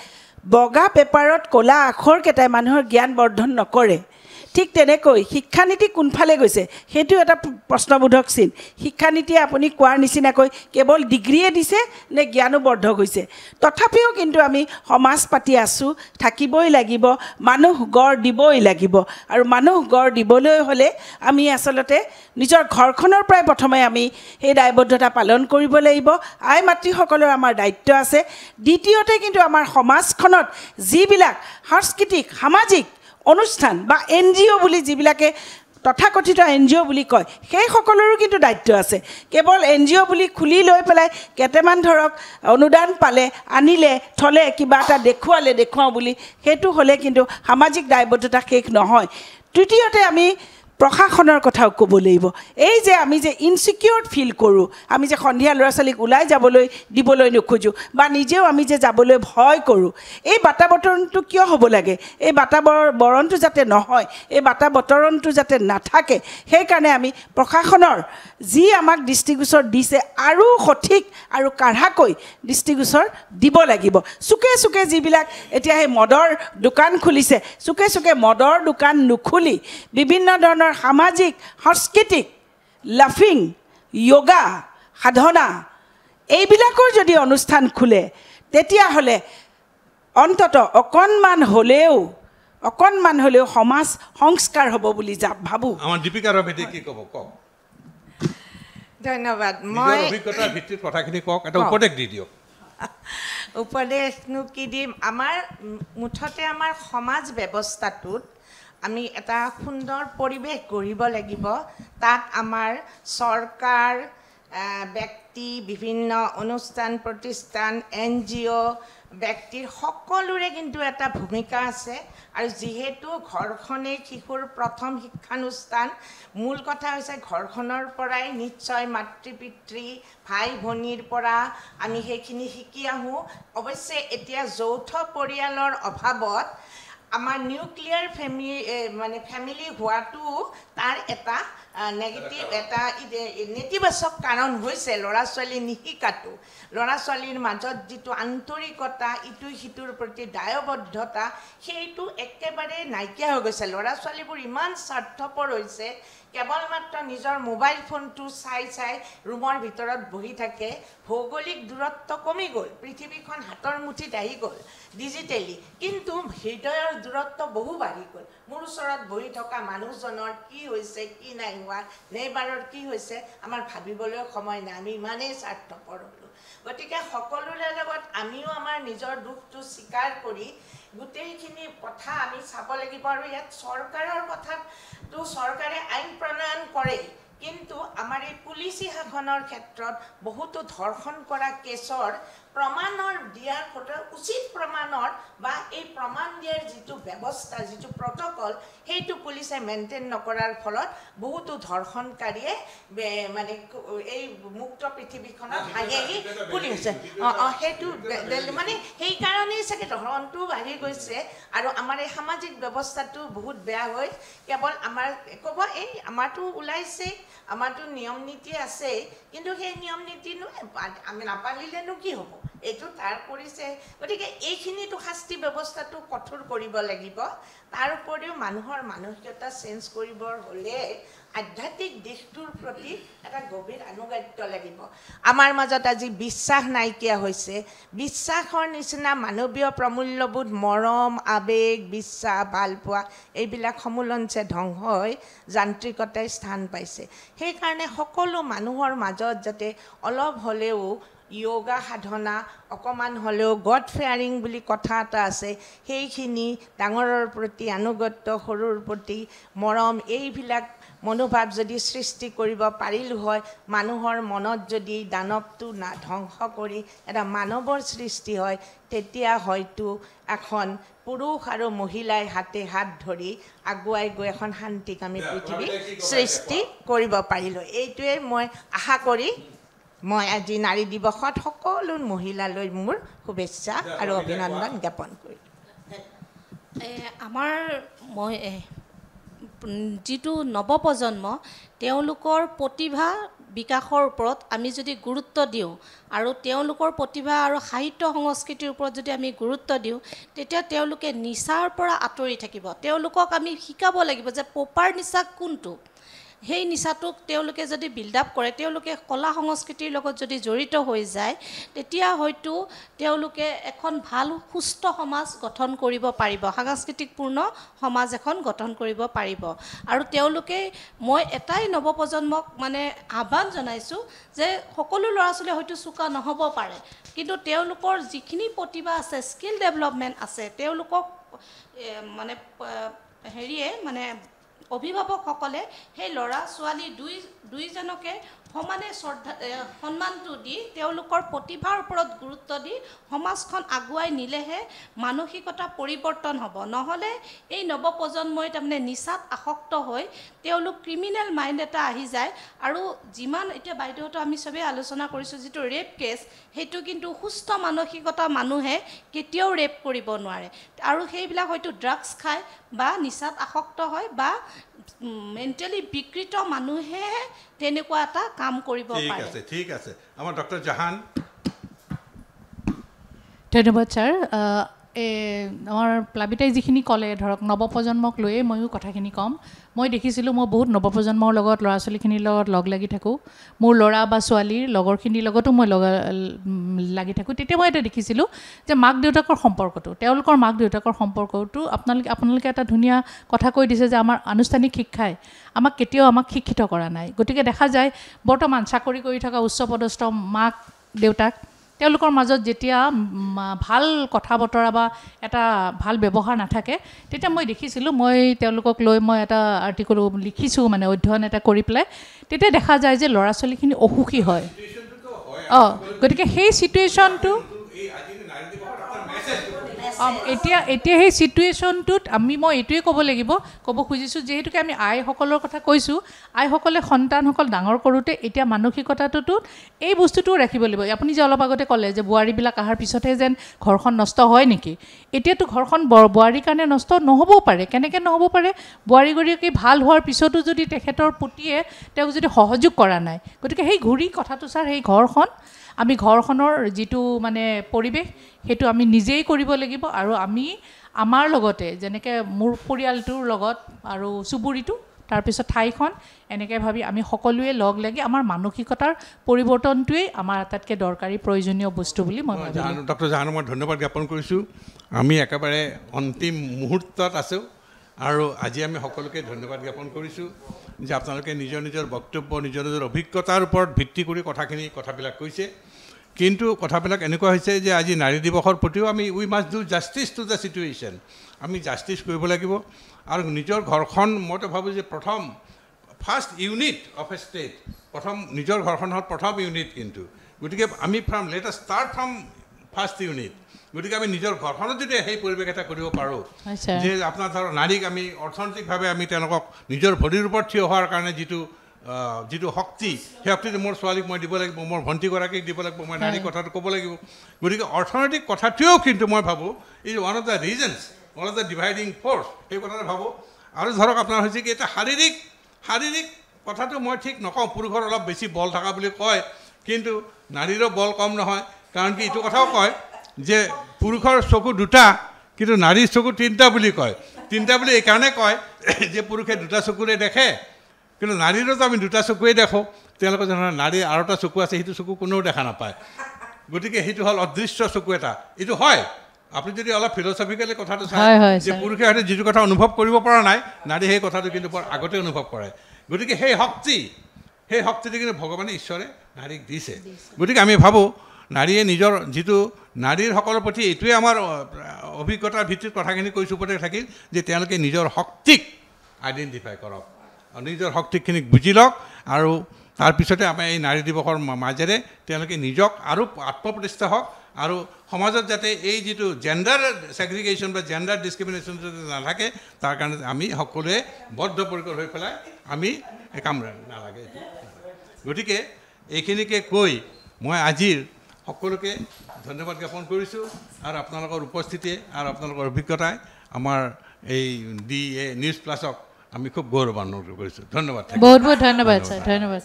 বগা পেপাৰত ক'লা আখৰকেইটাই মানুহৰ জ্ঞান বৰ্ধন নকৰে ঠিক তেনেকৈ শিক্ষানীতি কোনফালে গৈছে সেইটো এটা প্ৰশ্নবোধক চিন শিক্ষানীতিয়ে আপুনি কোৱাৰ নিচিনাকৈ কেৱল ডিগ্ৰীয়ে দিছে নে জ্ঞানোবৰ্ধক হৈছে তথাপিও কিন্তু আমি সমাজ পাতি আছোঁ থাকিবই লাগিব মানুহ গঢ় দিবই লাগিব আৰু মানুহ গঢ় দিবলৈ হ'লে আমি আচলতে নিজৰ ঘৰখনৰ পৰাই প্ৰথমে আমি সেই দায়বদ্ধতা পালন কৰিব লাগিব আই মাতৃসকলৰ আমাৰ দায়িত্ব আছে দ্বিতীয়তে কিন্তু আমাৰ সমাজখনত যিবিলাক সাংস্কৃতিক সামাজিক অনুষ্ঠান বা NGO বুলি যিবিলাকে তথাকথিত NGO বুলি কয় সেই সকলৰো কিন্তু দায়িত্ব আছে কেৱল NGO বুলি খুলি লৈ পেলাই কেইটামান ধৰক অনুদান পালে আনিলে থলে কিবা এটা দেখুৱাওঁ বুলি সেইটো হ'লে কিন্তু সামাজিক দায়বদ্ধতা শেষ নহয় তৃতীয়তে আমি প্ৰশাসনৰ কথাও ক'ব লাগিব এই যে আমি যে ইনচিকিউৰ ফিল কৰোঁ আমি যে সন্ধিয়া ল'ৰা ছোৱালীক ওলাই যাবলৈ দিবলৈ নোখোজোঁ বা নিজেও আমি যে যাবলৈ ভয় কৰোঁ এই বাতাবৰণটো কিয় হ'ব লাগে এই বাতাবৰণটো যাতে নহয় এই বাতাবৰণটো যাতে নাথাকে সেইকাৰণে আমি প্ৰশাসনৰ যি আমাক দৃষ্টিগোচৰ দিছে আৰু সঠিক আৰু কাঢ়াকৈ দৃষ্টিগোচৰ দিব লাগিব চুকে চুকে যিবিলাক এতিয়া সেই মদৰ দোকান খুলিছে চুকে চুকে মদৰ দোকান নুখুলি বিভিন্ন ধৰণৰ সামাজিক সাংস্কৃতিক লাফিং যোগা সাধনা এইবিলাকৰ যদি অনুষ্ঠান খোলে তেতিয়াহ'লে অন্তত অকণমান হ'লেও সমাজ সংস্কাৰ হ'ব বুলি ভাবোঁ আমাৰ দীপিকা ৰভেদে কি ক'ব কওক ধন্যবাদ মই অভিজ্ঞতাৰ ভিত্তিত কথাখিনি কওক এটা উপদেশ দি দিয়ক উপদেশনো কি দিম আমাৰ মুঠতে আমাৰ সমাজ ব্যৱস্থাটোত আমি এটা সুন্দৰ পৰিৱেশ গঢ়িব লাগিব তাত আমাৰ চৰকাৰ ব্যক্তি বিভিন্ন অনুষ্ঠান প্ৰতিষ্ঠান NGO ব্যক্তিৰ সকলোৰে কিন্তু এটা ভূমিকা আছে আৰু যিহেতু ঘৰখনেই শিশুৰ প্ৰথম শিক্ষানুষ্ঠান মূল কথা হৈছে ঘৰখনৰ পৰাই নিশ্চয় মাতৃ পিতৃ ভাই ভনীৰ পৰা আমি সেইখিনি শিকি আহোঁ অৱশ্যে এতিয়া যৌথ পৰিয়ালৰ অভাৱত আমাৰ নিউক্লিয়াৰ ফেমিলি হোৱাটো তাৰ এটা নেগেটিভ এটা নেতিবাচক কাৰণ হৈছে ল'ৰা ছোৱালী নিশিকাটো ল'ৰা ছোৱালীৰ মাজত যিটো আন্তৰিকতা ইটো সিটোৰ প্ৰতি দায়বদ্ধতা সেইটো একেবাৰে নাইকিয়া হৈ গৈছে ল'ৰা ছোৱালীবোৰ ইমান স্বাৰ্থপৰ হৈছে কেৱল মাত্ৰ নিজৰ মোবাইল ফোনটো চাই ৰুমৰ ভিতৰত বহি থাকে ভৌগোলিক দূৰত্ব কমি গ'ল পৃথিৱীখন হাতৰ মুঠিত আহি গ'ল ডিজিটেলি কিন্তু হৃদয়ৰ দূৰত্ব বহু বাঢ়ি গ'ল মোৰ ওচৰত বহি থকা মানুহজনৰ কি হৈছে কি নাই হোৱা নে এইবাৰৰ কি হৈছে আমাৰ ভাবিবলৈ সময় নাই আমি ইমানেই স্বাৰ্থপৰ হ'লোঁ গতিকে সকলোৰে লগত আমিও আমাৰ নিজৰ দুখটো স্বীকাৰ কৰি গোটেইখিনি কথা আমি চাব লাগিব আৰু ইয়াত চৰকাৰৰ কথাটো চৰকাৰে আইন প্ৰণয়ন কৰে কিন্তু আমাৰ এই পুলিচি শাসনৰ ক্ষেত্ৰত বহুতো ধৰ্ষণ কৰা কেছৰ প্ৰমাণৰ দিয়াৰ ক্ষেত্ৰত উচিত প্ৰমাণৰ বা এই প্ৰমাণ দিয়াৰ যিটো ব্যৱস্থা যিটো প্ৰট'কল সেইটো পুলিচে মেইনটেইন নকৰাৰ ফলত বহুতো ধৰ্ষণকাৰীয়ে মানে এই মুক্ত পৃথিৱীখনত হাঁহি পুলিচে সেইটো মানে সেইকাৰণেই চাগে ধৰণটো বাঢ়ি গৈছে আৰু আমাৰ এই সামাজিক ব্যৱস্থাটো বহুত বেয়া হৈ কেৱল আমাৰ ক'ব এই আমাৰতো ওলাইছে আমাৰতো নিয়ম নীতি আছে কিন্তু সেই নিয়ম নীতিনো আমি নাপালিলেনো কি হ'ব এইটো তাৰ কৰিছে গতিকে এইখিনিতো শাস্তি ব্যৱস্থাটো কঠোৰ কৰিব লাগিব তাৰ উপৰিও মানুহৰ মানসিকতা চেঞ্জ কৰিবৰ হ'লে আধ্যাত্মিক দিশটোৰ প্ৰতি এটা গভীৰ আনুগত্য লাগিব আমাৰ মাজত আজি বিশ্বাস নাইকিয়া হৈছে বিশ্বাসৰ নিচিনা মানৱীয় প্ৰমূল্যবোধ মৰম আবেগ বিশ্বাস ভালপোৱা এইবিলাক সমূলঞ্চে ধ্বংস হৈ যান্ত্ৰিকতাই স্থান পাইছে সেইকাৰণে সকলো মানুহৰ মাজত যাতে অলপ হ'লেও য়োগা সাধনা অকমান হ'লেও গড ফেয়াৰিং বুলি কথা এটা আছে সেইখিনি ডাঙৰৰ প্ৰতি আনুগত্য সৰুৰ প্ৰতি মৰম এইবিলাক মনোভাৱ যদি সৃষ্টি কৰিব পাৰিলোঁ হয় মানুহৰ মনত যদি দানৱটো ধ্বংস কৰি এটা মানৱৰ সৃষ্টি হয় তেতিয়া হয়তো এখন পুৰুষ আৰু মহিলাই হাতে হাত ধৰি আগুৱাই গৈ এখন শান্তিকামী পৃথিৱী সৃষ্টি কৰিব পাৰিলোঁ এইটোৱে মই আশা কৰি মই আজি নাৰী দিৱসত সকলো মহিলালৈ মোৰ শুভেচ্ছা আৰু অভিনন্দন জ্ঞাপন কৰিলোঁ আমাৰ মই যিটো নৱপ্ৰজন্ম তেওঁলোকৰ প্ৰতিভা বিকাশৰ ওপৰত আমি যদি গুৰুত্ব দিওঁ আৰু তেওঁলোকৰ প্ৰতিভা আৰু সাহিত্য সংস্কৃতিৰ ওপৰত যদি আমি গুৰুত্ব দিওঁ তেতিয়া তেওঁলোকে নিচাৰ পৰা আঁতৰি থাকিব তেওঁলোকক আমি শিকাব লাগিব যে প্ৰপাৰ নিচা কোনটো সেই নিচাটোক তেওঁলোকে যদি বিল্ড আপ কৰে তেওঁলোকে কলা সংস্কৃতিৰ লগত যদি জড়িত হৈ যায় তেতিয়া হয়তো তেওঁলোকে এখন ভাল সুস্থ সমাজ গঠন কৰিব পাৰিব সাংস্কৃতিকপূৰ্ণ সমাজ এখন গঠন কৰিব পাৰিব আৰু তেওঁলোকে মই এটাই নৱপ্ৰজন্মক মানে আহ্বান জনাইছোঁ যে সকলো ল'ৰা ছোৱালী হয়তো চোকা নহ'ব পাৰে কিন্তু তেওঁলোকৰ যিখিনি প্ৰতিভা আছে স্কিল ডেভেলপমেণ্ট আছে তেওঁলোকক মানে হেৰিয়ে মানে অভিভাৱকসকলে সেই ল'ৰা ছোৱালী দুইজনকে সমানে সন্মানটো দি তেওঁলোকৰ প্ৰতিভাৰ ওপৰত গুৰুত্ব দি সমাজখন আগুৱাই নিলেহে মানসিকতা পৰিৱৰ্তন হ'ব নহ'লে এই নৱপ্ৰজন্মই তাৰমানে নিচাত আসক্ত হৈ তেওঁলোক ক্ৰিমিনেল মাইণ্ড এটা আহি যায় আৰু যিমান এতিয়া বাইদেউহঁতো আমি চবেই আলোচনা কৰিছোঁ যিটো ৰেপ কেছ সেইটো কিন্তু সুস্থ মানসিকতা মানুহে কেতিয়াও ৰেপ কৰিব নোৱাৰে আৰু সেইবিলাক হয়তো ড্ৰাগছ খায় বা নিচাত আসক্ত হয় বা মেণ্টেলি বিকৃত মানুহে তেনেকুৱা এটা কাম কৰিব পাৰে ঠিক আছে আমাৰ ডক্টৰ জাহান ধন্যবাদ ছাৰ আমাৰ প্লাবিতাই যিখিনি ক'লে ধৰক নৱপ্ৰজন্মক লৈয়ে ময়ো কথাখিনি ক'ম মই দেখিছিলোঁ মই বহুত নৱপ্ৰজন্মৰ লগত ল'ৰা ছোৱালীখিনিৰ লগত লগ লাগি থাকোঁ মোৰ ল'ৰা বা ছোৱালীৰ লগৰখিনিৰ লগতো মই লাগি থাকোঁ তেতিয়া মই এটা দেখিছিলোঁ যে মাক দেউতাকৰ সম্পৰ্কটো তেওঁলোকৰ মাক দেউতাকৰ সম্পৰ্কটো আপোনালোকে এটা ধুনীয়া কথা কৈ দিছে যে আমাৰ আনুষ্ঠানিক শিক্ষাই আমাক কেতিয়াও শিক্ষিত কৰা নাই গতিকে দেখা যায় বৰ্তমান চাকৰি কৰি থকা উচ্চপদস্থ মাক দেউতাক তেওঁলোকৰ মাজত যেতিয়া ভাল কথা বতৰা বা এটা ভাল ব্যৱহাৰ নাথাকে তেতিয়া মই দেখিছিলোঁ মই তেওঁলোকক লৈ মই এটা আৰ্টিকল লিখিছোঁ মানে অধ্যয়ন এটা কৰি পেলাই তেতিয়া দেখা যায় যে ল'ৰা ছোৱালীখিনি অসুখী হয় গতিকে সেই চিটুৱেশ্যনটো এতিয়া সেই চিটুৱেশ্যনটোত মই এইটোৱে ক'ব খুজিছোঁ যিহেতুকে আমি আইসকলৰ কথা কৈছোঁ আইসকলে সন্তানসকল ডাঙৰ কৰোঁতে এতিয়া মানসিকতাটোত এই বস্তুটোও ৰাখিব লাগিব আপুনি যে অলপ আগতে ক'লে যে বোৱাৰীবিলাক অহাৰ পিছতহে যেন ঘৰখন নষ্ট হয় নেকি এতিয়াতো ঘৰখন বোৱাৰীৰ কাৰণে নষ্ট নহ'বও পাৰে কেনেকৈ নহ'ব পাৰে বোৱাৰীগৰাকী ভাল হোৱাৰ পিছতো যদি তেখেতৰ পতিয়ে তেওঁক যদি সহযোগ কৰা নাই গতিকে সেই ঘূৰি কথাটো ছাৰ সেই ঘৰখন আমি ঘৰখনৰ যিটো মানে পৰিৱেশ সেইটো আমি নিজেই কৰিব লাগিব আৰু আমি আমাৰ লগতে যেনেকৈ মোৰ পৰিয়ালটোৰ লগত আৰু চুবুৰীটো তাৰপিছত ঠাইখন এনেকৈ ভাবি আমি সকলোৱে লগ লাগি আমাৰ মানসিকতাৰ পৰিৱৰ্তনটোৱেই আমাৰ আটাইতকৈ দৰকাৰী প্ৰয়োজনীয় বস্তু বুলি মই ভাবোঁ ডক্টৰ জাহানক মই ধন্যবাদ জ্ঞাপন কৰিছোঁ আমি একেবাৰে অন্তিম মুহূৰ্তত আছোঁ আৰু আজি আমি সকলোকে ধন্যবাদ জ্ঞাপন কৰিছোঁ যে আপোনালোকে নিজৰ নিজৰ বক্তব্য নিজৰ নিজৰ অভিজ্ঞতাৰ ওপৰত ভিত্তি কৰি কথাবিলাক কৈছে কিন্তু কথাবিলাক এনেকুৱা হৈছে যে আজি নাৰী দিৱসৰ প্ৰতিও আমি we must do justice to the situation আমি জাষ্টিছ কৰিব লাগিব আৰু নিজৰ ঘৰখন মইতো ভাবোঁ যে প্ৰথম first unit of a state প্ৰথম নিজৰ ঘৰখন হ'ল প্ৰথম ইউনিট কিন্তু গতিকে আমি let us start from first unit গতিকে আমি নিজৰ ঘৰখনত যদি সেই পৰিৱেশ এটা কৰিব পাৰোঁ যে আপোনাৰ ধৰক নাৰীক আমি অৰ্থনৈতিকভাৱে আমি তেওঁলোকক নিজৰ ভৰিৰ ওপৰত থিয় হোৱাৰ কাৰণে যিটো শক্তি সেই শক্তিটো মোৰ ছোৱালীক মই দিব লাগিব মোৰ ভণ্টিগৰাকীক দিব লাগিব মই নাৰীৰ কথাটো ক'ব লাগিব গতিকে অৰ্থনৈতিক কথাটোৱেও কিন্তু মই ভাবোঁ is one of the reasons one of the dividing force সেই কথাটো ভাবোঁ আৰু ধৰক আপোনাৰ হৈছে কি এটা শাৰীৰিক কথাটো মই ঠিক নকওঁ পুৰুষৰ অলপ বেছি বল থকা বুলি কয় কিন্তু নাৰীৰো বল কম নহয় কাৰণ কি এইটো কথাও কয় যে পুৰুষৰ চকু দুটা কিন্তু নাৰীৰ চকু তিনিটা বুলি কয় তিনিটা বুলি এইকাৰণে কয় যে পুৰুষে দুটা চকুৰে দেখে কিন্তু নাৰীৰোতো আমি দুটা চকুৱে দেখোঁ তেওঁলোকৰ যেনে নাৰীৰ আৰু এটা চকু আছে সেইটো চকু কোনেও দেখা নাপায় গতিকে সেইটো হ'ল অদৃশ্য চকু এটা এইটো হয় আপুনি যদি অলপ ফিলচফিকেলি কথাটো চায় যে পুৰুষে হয়তো যিটো কথা অনুভৱ কৰিব পৰা নাই নাৰী সেই কথাটো কিন্তু বৰ আগতে অনুভৱ কৰে গতিকে সেই শক্তিটো কিন্তু ভগৱানে ঈশ্বৰে নাৰীক দিছে গতিকে আমি ভাবোঁ নাৰীয়ে নিজৰ যিটো নাৰীৰ সকলৰ প্ৰতি এইটোৱে আমাৰ অভিজ্ঞতাৰ ভিত্তিত কথাখিনি কৈছোঁ ওপৰতে থাকিল যে তেওঁলোকে নিজৰ শক্তিক আইডেণ্টিফাই কৰক আৰু নিজৰ শক্তিখিনিক বুজি লওক আৰু তাৰপিছতে আমাৰ এই নাৰী দিৱসৰ মাজেৰে তেওঁলোকে নিজক আৰু আত্মপ্ৰতিষ্ঠা হওক আৰু সমাজত যাতে এই যিটো জেণ্ডাৰ ছেগ্ৰিগেশ্যন বা জেণ্ডাৰ ডিছক্ৰিমিনেশ্যন যাতে নাথাকে তাৰ কাৰণে আমি সকলোৱে বদ্ধপৰিকৰ হৈ পেলাই আমি কাম নালাগে গতিকে এইখিনিকে কৈ মই আজিৰ সকলোকে ধন্যবাদ জ্ঞাপন কৰিছোঁ আৰু আপোনালোকৰ উপস্থিতিয়ে আৰু আপোনালোকৰ অভিজ্ঞতাই আমাৰ এই নিউজ প্লাছক আমি খুব গৌৰৱান্বিত কৰিছোঁ ধন্যবাদ বহুত বহুত ধন্যবাদ ছাৰ ধন্যবাদ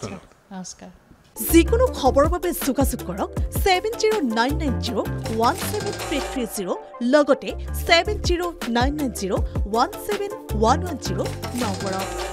নমস্কাৰ যিকোনো খবৰৰ বাবে যোগাযোগ কৰক 7099017330 লগতে 7099017110 নম্বৰত